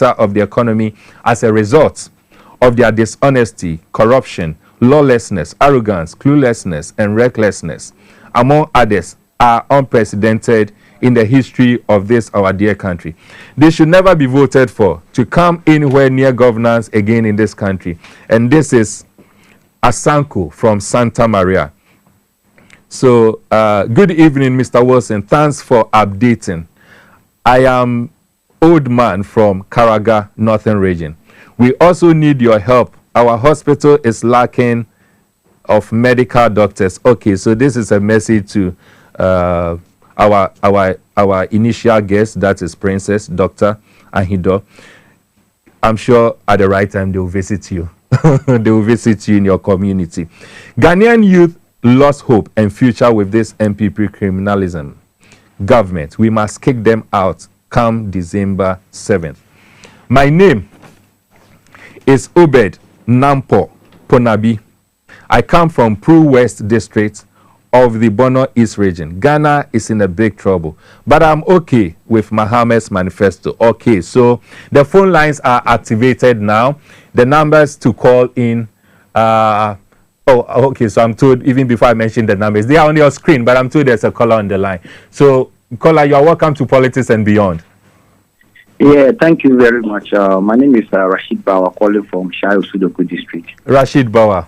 [SPEAKER 1] of the economy as a result of their dishonesty, corruption, lawlessness, arrogance, cluelessness, and recklessness, among others, are unprecedented in the history of this our dear country. They should never be voted for to come anywhere near governance again in this country. And this is Asanko from Santa Maria. So, good evening, Mr. Wilson. Thanks for updating. I am old man from Karaga, Northern Region. We also need your help. Our hospital is lacking of medical doctors. Okay, so this is a message to our initial guest, that is Princess Dr. Ahido. I'm sure at the right time they will visit you. They will visit you in your community. Ghanaian youth lost hope and future with this MPP criminalism government. We must kick them out come December 7th. My name is Obed Nampo Ponabi. I come from Pru West District of the Bono East region. Ghana is in a big trouble, but I'm okay with Mohammed's manifesto. Okay, so the phone lines are activated now. The numbers to call in, okay, so I'm told, even before I mention the numbers, they are on your screen, but I'm told there's a caller on the line. So, caller, you are welcome to Politics and Beyond.
[SPEAKER 13] Yeah, thank you very much. My name is Rashid Bawa, calling from Shayo Sudoku District.
[SPEAKER 1] Rashid Bawa.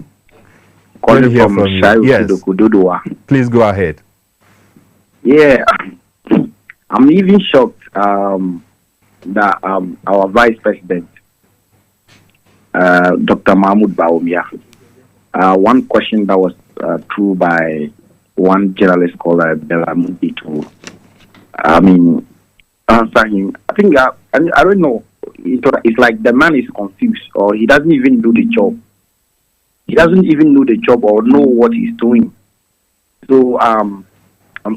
[SPEAKER 13] Calling from Shayo Sudoku Dodowa.
[SPEAKER 1] Please go ahead.
[SPEAKER 13] Yeah, I'm even shocked that our Vice President, Dr. Mahmoud Baumia, one question that was through by one journalist called Bella Mundi to, answer him. I think, I don't know, it's like the man is confused or he doesn't even do the job. He doesn't even know the job or know what he's doing. So I'm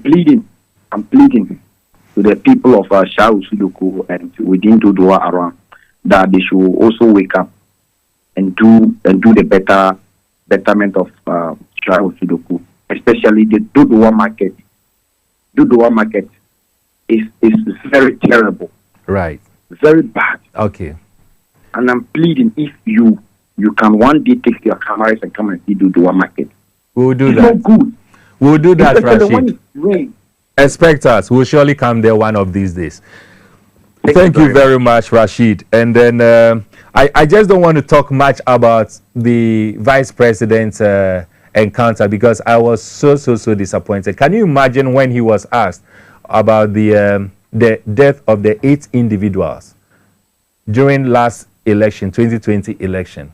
[SPEAKER 13] pleading to the people of Shao Sudoku and within Dodowa around that they should also wake up and do the betterment of Shao Sudoku, especially the Dodowa market. Dodowa market is very terrible.
[SPEAKER 1] Right.
[SPEAKER 13] Very bad.
[SPEAKER 1] Okay.
[SPEAKER 13] And I'm pleading, if you can one day take your cameras and come and see Dodowa market.
[SPEAKER 1] We'll do
[SPEAKER 13] it's
[SPEAKER 1] that.
[SPEAKER 13] Not good.
[SPEAKER 1] We'll do that,
[SPEAKER 13] Rashid.
[SPEAKER 1] Expect us. We'll surely come there one of these days. Thank you very much, Rashid. And then I just don't want to talk much about the Vice President's encounter because I was so disappointed. Can you imagine when he was asked about the death of the 8 individuals during last election, 2020 election?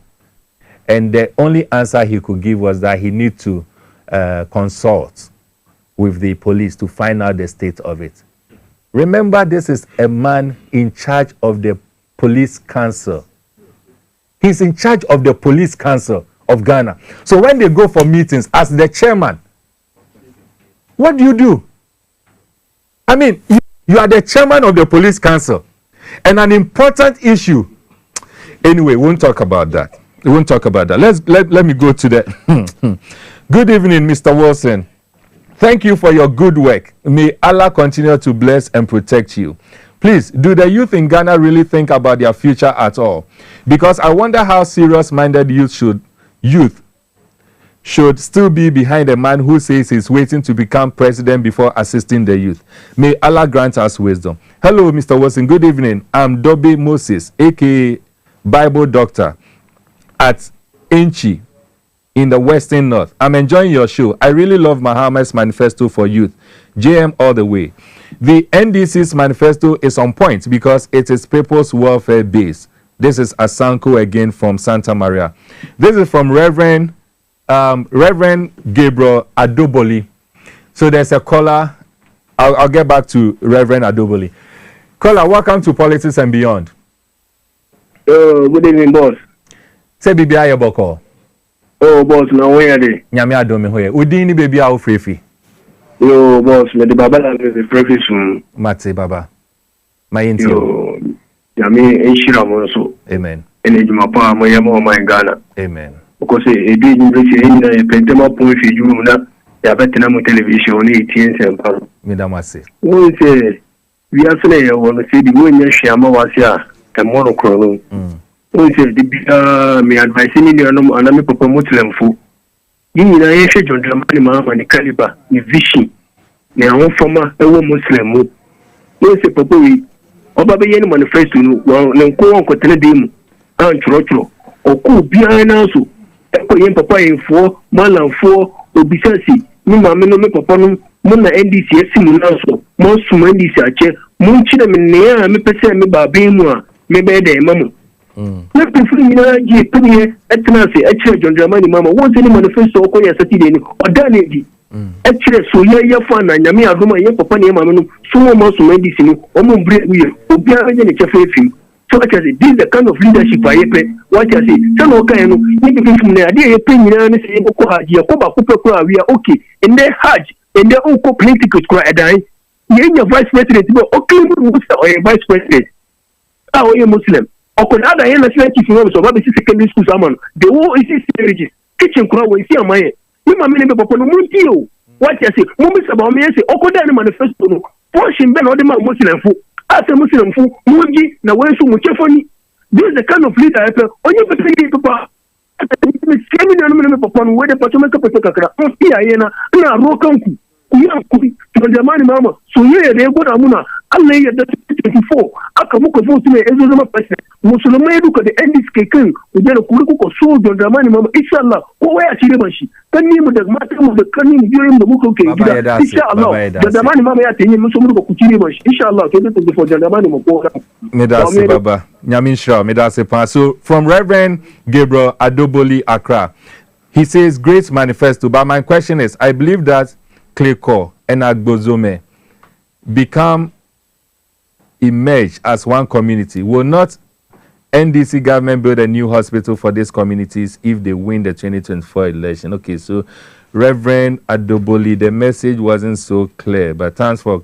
[SPEAKER 1] And the only answer he could give was that he need to consult with the police to find out the state of it. Remember, this is a man in charge of the police council. He's in charge of the police council of Ghana. So when they go for meetings as the chairman, what do? I mean, you are the chairman of the police council and an important issue. Anyway, we won't talk about that. Let me go to the good evening, Mr. Wilson. Thank you for your good work. May Allah continue to bless and protect you. Please, do the youth in Ghana really think about their future at all? Because I wonder how serious-minded youth should still be behind a man who says he's waiting to become president before assisting the youth. May Allah grant us wisdom. Hello, Mr. Wilson. Good evening. I'm Dobby Moses, a.k.a. Bible Doctor at Enchi in the Western North. I'm enjoying your show. I really love Mohammed's manifesto for youth. JM all the way. The NDC's manifesto is on point because it is people's welfare based. This is Asanko again from Santa Maria. This is from Reverend Gabriel Adoboli. So there's a caller I'll get back to Reverend Adoboli. Caller, welcome to Politics and Beyond.
[SPEAKER 14] Good evening, boss.
[SPEAKER 1] Say baby aye boko.
[SPEAKER 14] Oh, boss, now where are they?
[SPEAKER 1] Nyame adome hoye. Udini baby awo frefi.
[SPEAKER 14] Yo, boss, me the baba la me frefi soon.
[SPEAKER 1] Mate baba. My inti.
[SPEAKER 14] Yo, Nyame enshira mo so.
[SPEAKER 1] Amen.
[SPEAKER 14] Ene juma pa mo yema o my Ghana.
[SPEAKER 1] Amen.
[SPEAKER 14] Because e bi ni be se na e pentema pon fi ju na ya betina mo television ni tien sempa.
[SPEAKER 1] Me da mase.
[SPEAKER 14] Wo se we are saying you want to see the way you share my was here and monochrome. We say the me advising me and me promote them for. You know, I say John Dramani Mama and the caliber, the vision. Now, from a Muslim. We say, Papa, we Obabe Yen manifesto, no go on Cotenadim, and Trotro, or cool behind also. Echo Yen Papa in 4, Malan 4, Obisasi, Mima Meno Papanum. Muna NDC simunaso mo suma NDC ache mo chira me ne me pese me ba be mu a me be de mamu na pefuru ni na je puniye etna se echire John Dramani mama won se ni manifesto ko ya Saturday ni oda na di echire so ya fa na nyame adoma ye papa ne mama no so mo suma NDC ni o mo bre wiye obi a je ne chefe fim. So what I say, this is the kind of leadership I have. What I say, some okay, no, you can from there. They pay me and say, "Go Hajj, go back, we are okay." In their Hajj, in their own political square, and you vice president, okay, or vice president. How are you Muslim? Or could other national chief officer, what is secondary school someone? The war is marriages. Kitchen crowd, we see a man. You my name upon Muntio. What I say, Mumis about me, say, Okoda manifesto. Portion Ben or the Muslim food. As a Muslim fool, Muji, na Wensu Muchefoni. This is the kind of leader I feel. On you people, upon where the Potomac Potaka, Piana, and a Rokanku, Yaku, to the money mama. So yeah, they go Amuna, I lay at the 24. Akamuka vote to me as a president. Muslim look at the NDC King, who get a Kuruko sold on the money mama, Inshallah, where Chirimashi. Can you with the matter of the cunning during the Muko Inshallah, the money mama at him, Musuko Kuchirimash, Inshallah, for the money Moko.
[SPEAKER 1] Medase Baba, Nyaminsha, Medase Pa. So from Reverend Gabriel Adoboli Accra, he says great manifesto. But my question is, I believe that Kleko and Agbozome emerge as one community. Will not NDC government build a new hospital for these communities if they win the 2024 election? Okay, so Reverend Adoboli, the message wasn't so clear, but thanks for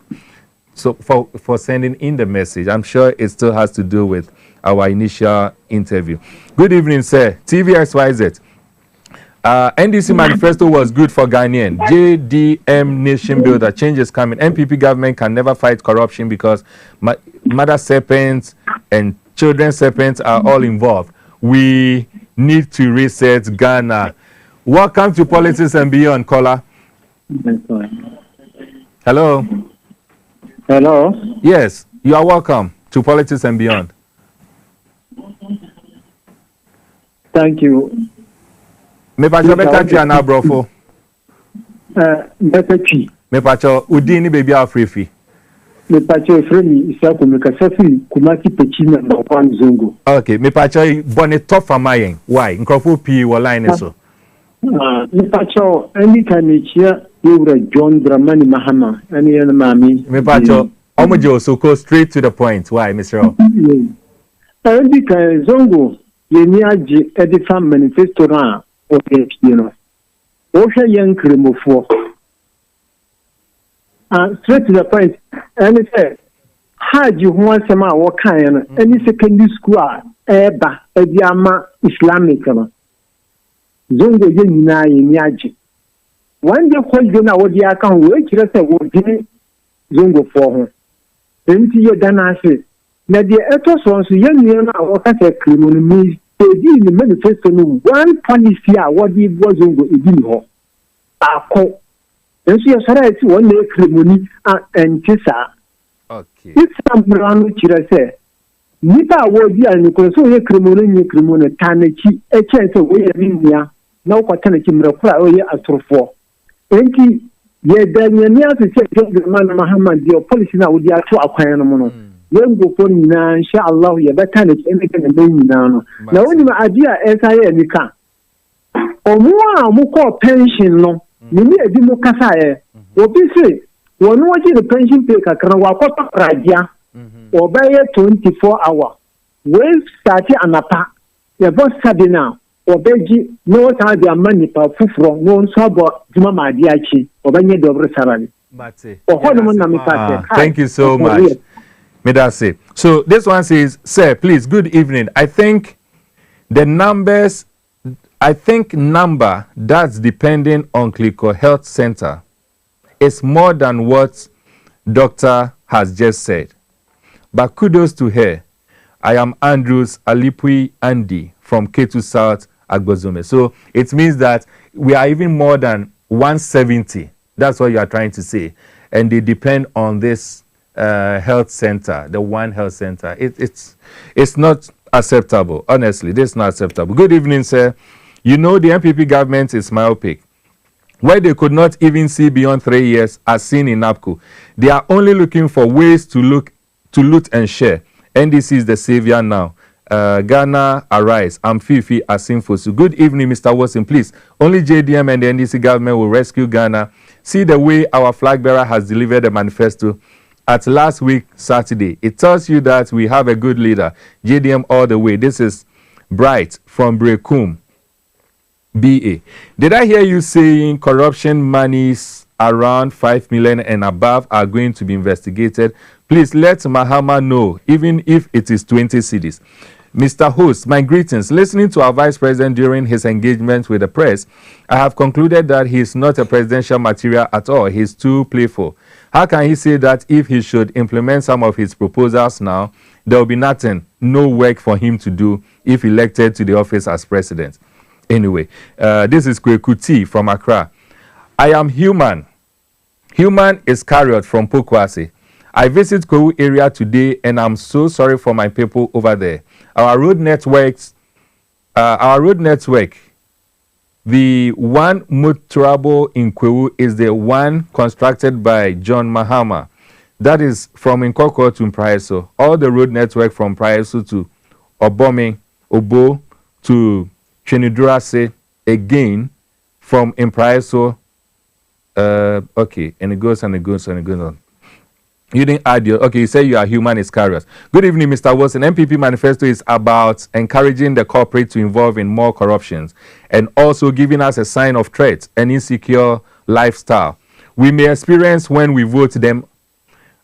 [SPEAKER 1] sending in the message. I'm sure it still has to do with our initial interview. Good evening, sir. TVXYZ. NDC manifesto was good for Ghanaian. JDM nation builder, change is coming. MPP government can never fight corruption because mother serpents and children serpents are all involved. We need to reset Ghana. Welcome to Politics and Beyond, caller. Hello.
[SPEAKER 15] Hello.
[SPEAKER 1] Yes, you are welcome to Politics and Beyond.
[SPEAKER 15] Thank you.
[SPEAKER 1] Me pacho be country na brofo.
[SPEAKER 15] Bepechi.
[SPEAKER 1] Me pacho udini baby afrefi.
[SPEAKER 15] Me pacho fremi isako me kasafi kumati pechina na one zongo.
[SPEAKER 1] Okay, me pacho bone tough amayen. Why? Nkrofo pi wo line so.
[SPEAKER 15] Me pacho anytime here you John Dramani Mahama any other mami.
[SPEAKER 1] Me pacho omojo so go straight to the point. Why, Mr. O?
[SPEAKER 15] Anytime zongo yeni aji edifa manifesto na okay, you know. Osha young Krimofo. Straight to the point. And it said, had you want some what kind any secondary school, Eba, Ediama, Islamic. Zongo Yenina in Yaji. One day, what you know, what the account which you say would be Zongo for her. Then see your Danasi. Now the ethos was young, what I said, criminal. In the manifesto, one policy, what we was in the Ako. And she has said, one day, Crimoni and Tessa.
[SPEAKER 1] Okay.
[SPEAKER 15] It's some brown chirase. Nita was the Nicolas, so a Crimoni, Tanaki, a chance of way of India. Now, what Tanaki Mrakra, astro 4. 20 years, Daniel, to say, the man Muhammad, your policy now would be a 2 acquire. When go for na inshallah ya better anything and now. Now when my idea SIA nika. Omo a mo call pension no. Ni e di mo kasa e. Obi say One watching the pension pay kakra wakota pradia. Obey 24 hour. When starting anapa, the boss sadina, obey no time their money per fufro, no sabo, Juma Diachi, obey the salary.
[SPEAKER 1] Thank you so much. Medase. So this one says, sir, please, good evening. I think number that's depending on Clinical Health Center is more than what doctor has just said. But kudos to her. I am Andrews Alipui Andy from K2 South Agbozome. So it means that we are even more than 170. That's what you are trying to say. And they depend on this health center, the one health center. It's not acceptable. Honestly, this is not acceptable. Good evening, sir. You know the MPP government is myopic. Where they could not even see beyond 3 years, as seen in NAPCO. They are only looking for ways to loot and share. NDC is the savior now. Ghana, arise. I'm Fifi Asimfosu. Good evening, Mr. Watson. Please, only JDM and the NDC government will rescue Ghana. See the way our flag bearer has delivered a manifesto at last week, Saturday. It tells you that we have a good leader. JDM all the way. This is Bright from Brekum, BA. Did I hear you saying corruption monies around 5 million and above are going to be investigated? Please let Mahama know, even if it is 20 cities. Mr. Host, my greetings. Listening to our Vice President during his engagement with the press, I have concluded that he is not a presidential material at all. He is too playful. How can he say that if he should implement some of his proposals now, there will be nothing, no work for him to do if elected to the office as president? Anyway, this is Kwekuti from Accra. I am human. Human Iscariot from Pokwase. I visit Kwewu area today and I'm so sorry for my people over there. Our road network, the one motorable in Kwewu is the one constructed by John Mahama. That is from Nkoko to Mpraeso. All the road network from Mpraeso to Obome, Obo to Chenidurase, again from Mpraeso. Okay, and it goes and it goes and it goes on. You didn't add your, okay, you say you are human Iscariot. Good evening, Mr. Wilson. MPP manifesto is about encouraging the corporate to involve in more corruptions and also giving us a sign of threat and insecure lifestyle we may experience when we vote them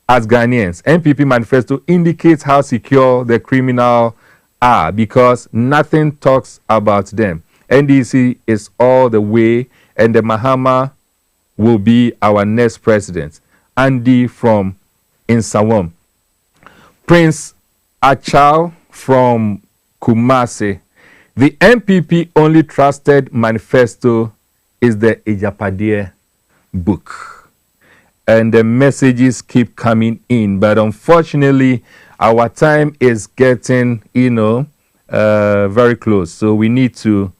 [SPEAKER 1] as Ghanaians. MPP manifesto indicates how secure the criminal are because nothing talks about them. NDC is all the way and the Mahama will be our next president. Andy from Insawam. Prince Achal from Kumasi. The MPP only trusted manifesto is the Ejapadier book. And the messages keep coming in. But unfortunately, our time is getting, very close. So we need to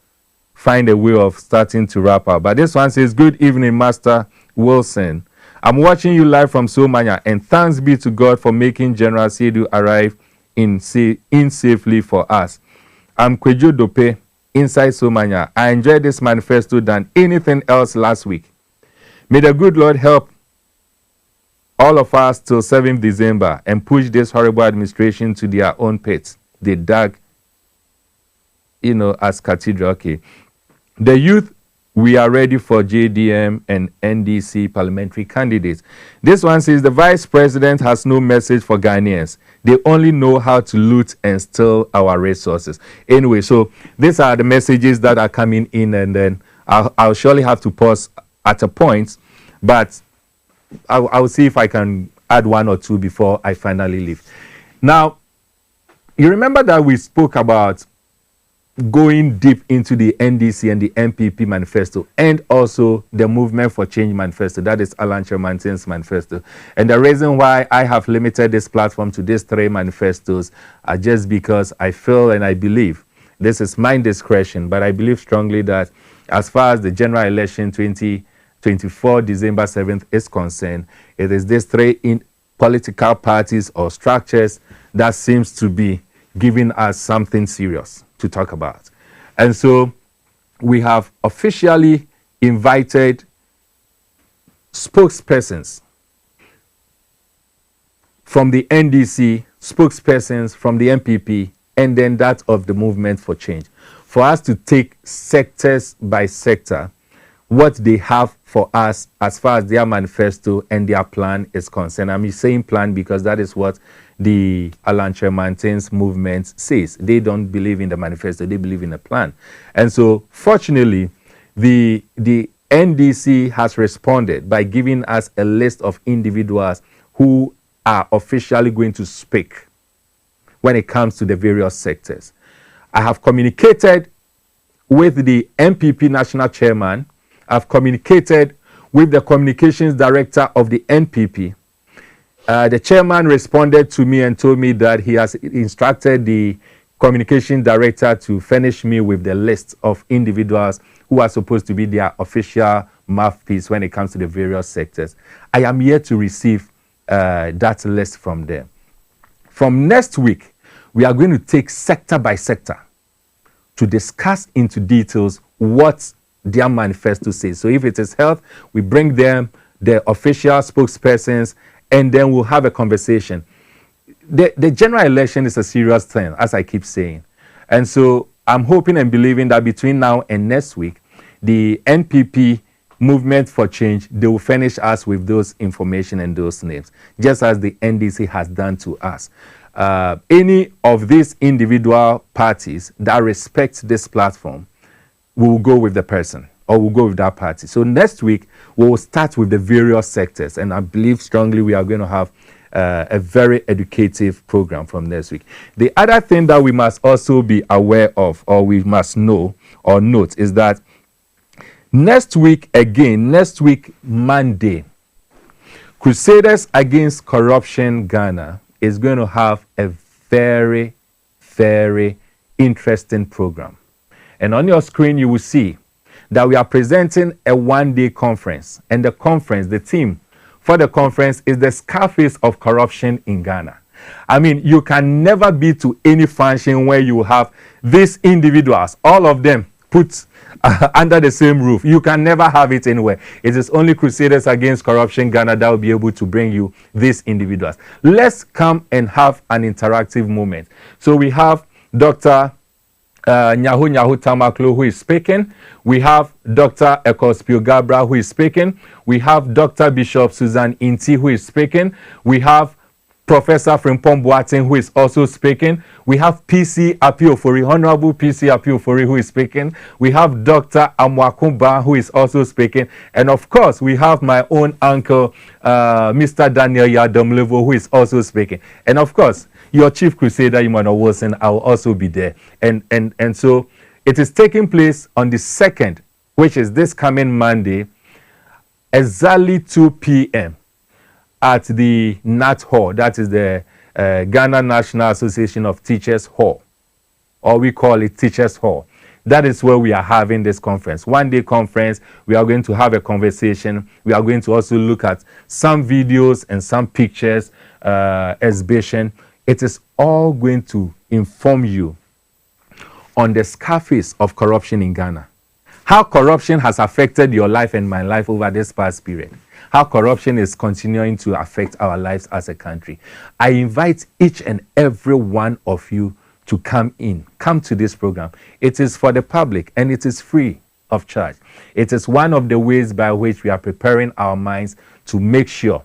[SPEAKER 1] find a way of starting to wrap up. But this one says, good evening, Master Wilson. I'm watching you live from Somanya, and thanks be to God for making General Sedu arrive in safely for us. I'm Kwejo Dope, inside Somanya. I enjoyed this manifesto than anything else last week. May the good Lord help all of us till 7th December and push this horrible administration to their own pits. They dug, as cathedral. Okay. The youth, we are ready for JDM and NDC parliamentary candidates. This one says the vice president has no message for Ghanaians. They only know how to loot and steal our resources. Anyway, so these are the messages that are coming in, and then I'll surely have to pause at a point, but I'll see if I can add one or two before I finally leave. Now, you remember that we spoke about going deep into the NDC and the MPP manifesto and also the Movement for Change manifesto. That is Alan Chermantin's manifesto. And the reason why I have limited this platform to these three manifestos are just because I feel and I believe, this is my discretion, but I believe strongly that as far as the general election 2024 December 7th is concerned, it is these three political parties or structures that seems to be giving us something serious to talk about. And so we have officially invited spokespersons from the NDC, spokespersons from the MPP, and then that of the Movement for Change, for us to take sectors by sector what they have for us as far as their manifesto and their plan is concerned. I'm saying plan because that is what the Alan Chairman's movement says. They don't believe in the manifesto, they believe in a plan. And so, fortunately, the NDC has responded by giving us a list of individuals who are officially going to speak when it comes to the various sectors. I have communicated with the MPP national chairman. I've communicated with the communications director of the NPP. The chairman responded to me and told me that he has instructed the communication director to furnish me with the list of individuals who are supposed to be their official mouthpiece when it comes to the various sectors. I am yet to receive that list from them. From next week, we are going to take sector by sector to discuss into details what their manifesto says. So if it is health, we bring them the official spokespersons, and then we'll have a conversation. The general election is a serious thing, as I keep saying. And so I'm hoping and believing that between now and next week, the NPP Movement for Change, they will furnish us with those information and those names, just as the NDC has done to us. Any of these individual parties that respect this platform, we will go with the person or we'll go with that party. So next week, we will start with the various sectors. And I believe strongly we are going to have a very educative program from next week. The other thing that we must also be aware of, or we must know or note, is that next week, Monday, Crusaders Against Corruption Ghana is going to have a very, very interesting program. And on your screen, you will see that we are presenting a one-day conference. And the conference, the theme for the conference is the Scarface of Corruption in Ghana. I mean, you can never be to any function where you have these individuals, all of them put under the same roof. You can never have it anywhere. It is only Crusaders Against Corruption Ghana that will be able to bring you these individuals. Let's come and have an interactive moment. So we have Dr. Nyahu Tamaklo, who is speaking. We have Dr. Ekospio Gabra, who is speaking. We have Dr. Bishop Susan Inti, who is speaking. We have Professor Frimpong Boateng, who is also speaking. We have PC Apiofori, Honorable PC Apiofori, who is speaking. We have Dr. Amwakumba, who is also speaking. And of course, we have my own uncle, Mr. Daniel Yadomlevo, who is also speaking. And of course, your chief crusader, Emmanuel Wilson, I will also be there. And so it is taking place on the 2nd, which is this coming Monday, exactly 2 p.m. at the NAT Hall. That is the Ghana National Association of Teachers Hall, or we call it Teachers Hall. That is where we are having this conference. One-day conference. We are going to have a conversation. We are going to also look at some videos and some pictures, exhibition. It is all going to inform you on the scarface of corruption in Ghana. How corruption has affected your life and my life over this past period. How corruption is continuing to affect our lives as a country. I invite each and every one of you to come to this program. It is for the public and it is free of charge. It is one of the ways by which we are preparing our minds to make sure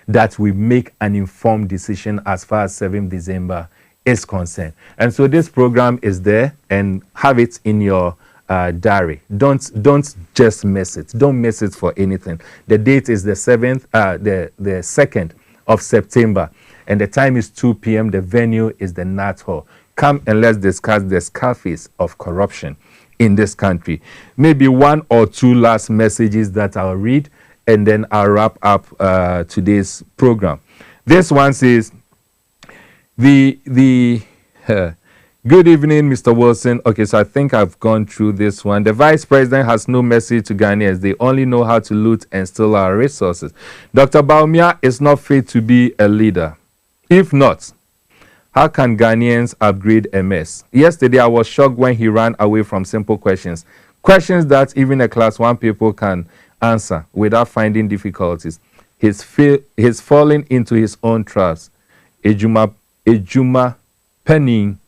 [SPEAKER 1] that we make an informed decision as far as 7th December is concerned. And so this program is there, and have it in your diary. Don't just miss it. Don't miss it for anything. The date is the 2nd of September, and the time is 2 p.m. The venue is the NAT Hall. Come and let's discuss the scarface of corruption in this country. Maybe one or two last messages that I'll read, and then I'll wrap up today's program. This one says, good evening, Mr. Wilson. Okay, so I think I've gone through this one. The Vice President has no message to Ghanaians. They only know how to loot and steal our resources. Dr. Baumia is not fit to be a leader. If not, how can Ghanaians upgrade a mess? Yesterday, I was shocked when he ran away from simple questions. Questions that even a class 1 people can answer without finding difficulties. He's falling into his own traps. Ejuma Penning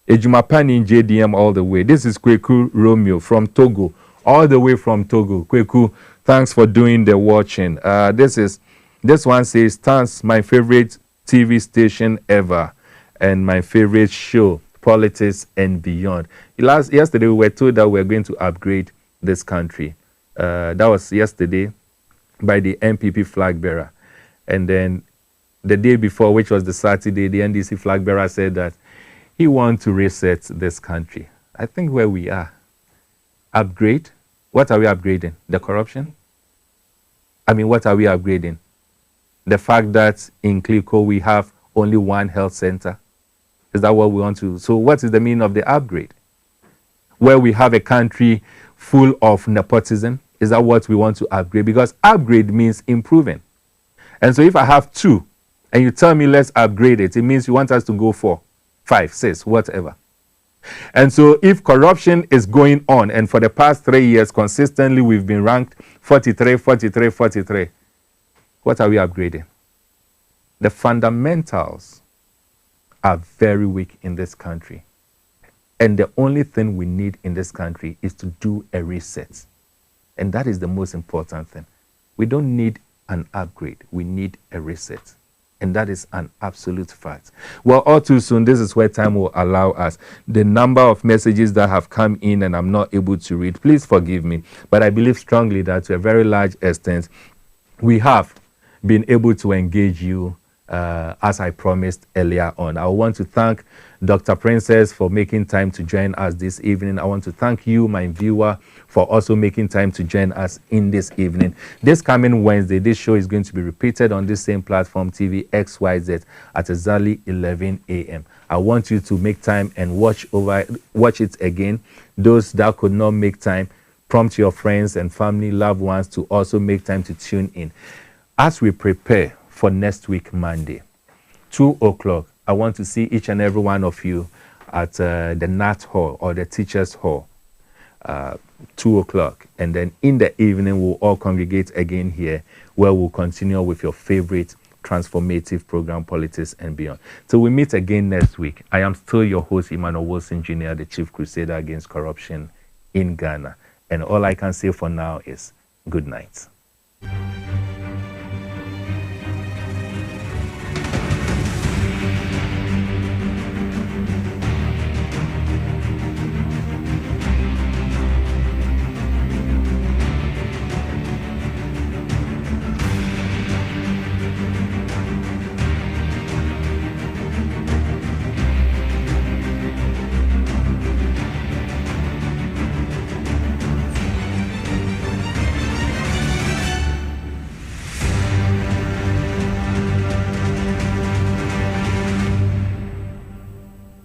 [SPEAKER 1] JDM all the way. This is Kweku Romeo from Togo, all the way from Togo. Kweku, thanks for doing the watching. This one says, thanks, my favorite TV station ever and my favorite show, Politics and Beyond. Yesterday we were told that we're going to upgrade this country. That was yesterday by the MPP flag bearer. And then the day before, which was the Saturday, the NDC flag bearer said that he wants to reset this country. I think where we are, upgrade. What are we upgrading? The corruption? I mean, what are we upgrading? The fact that in Kliko we have only one health center? Is that what we want to? So what is the meaning of the upgrade? Where we have a country full of nepotism? Is that what we want to upgrade? Because upgrade means improving. And so if I have 2 and you tell me let's upgrade it, it means you want us to go 4, 5, 6, whatever. And so if corruption is going on, and for the past 3 years consistently we've been ranked 43, 43, 43, what are we upgrading? The fundamentals are very weak in this country. And the only thing we need in this country is to do a reset. And that is the most important thing. We don't need an upgrade. We need a reset. And that is an absolute fact. Well, all too soon, this is where time will allow us. The number of messages that have come in and I'm not able to read, please forgive me. But I believe strongly that to a very large extent, we have been able to engage you as I promised earlier on. I want to thank Dr. Princess for making time to join us this evening. I want to thank you, my viewer, for also making time to join us in this evening. This coming Wednesday, this show is going to be repeated on this same platform, TV XYZ, at exactly 11 a.m. I want you to make time and watch it again. Those that could not make time, prompt your friends and family, loved ones to also make time to tune in. As we prepare for next week, Monday, 2 o'clock, I want to see each and every one of you at the NAT Hall or the Teachers Hall, 2 o'clock. And then in the evening, we'll all congregate again here where we'll continue with your favorite transformative program, Politics and Beyond. Till we meet again next week, I am still your host, Emmanuel Wilson Jr., the Chief Crusader Against Corruption in Ghana. And all I can say for now is good night.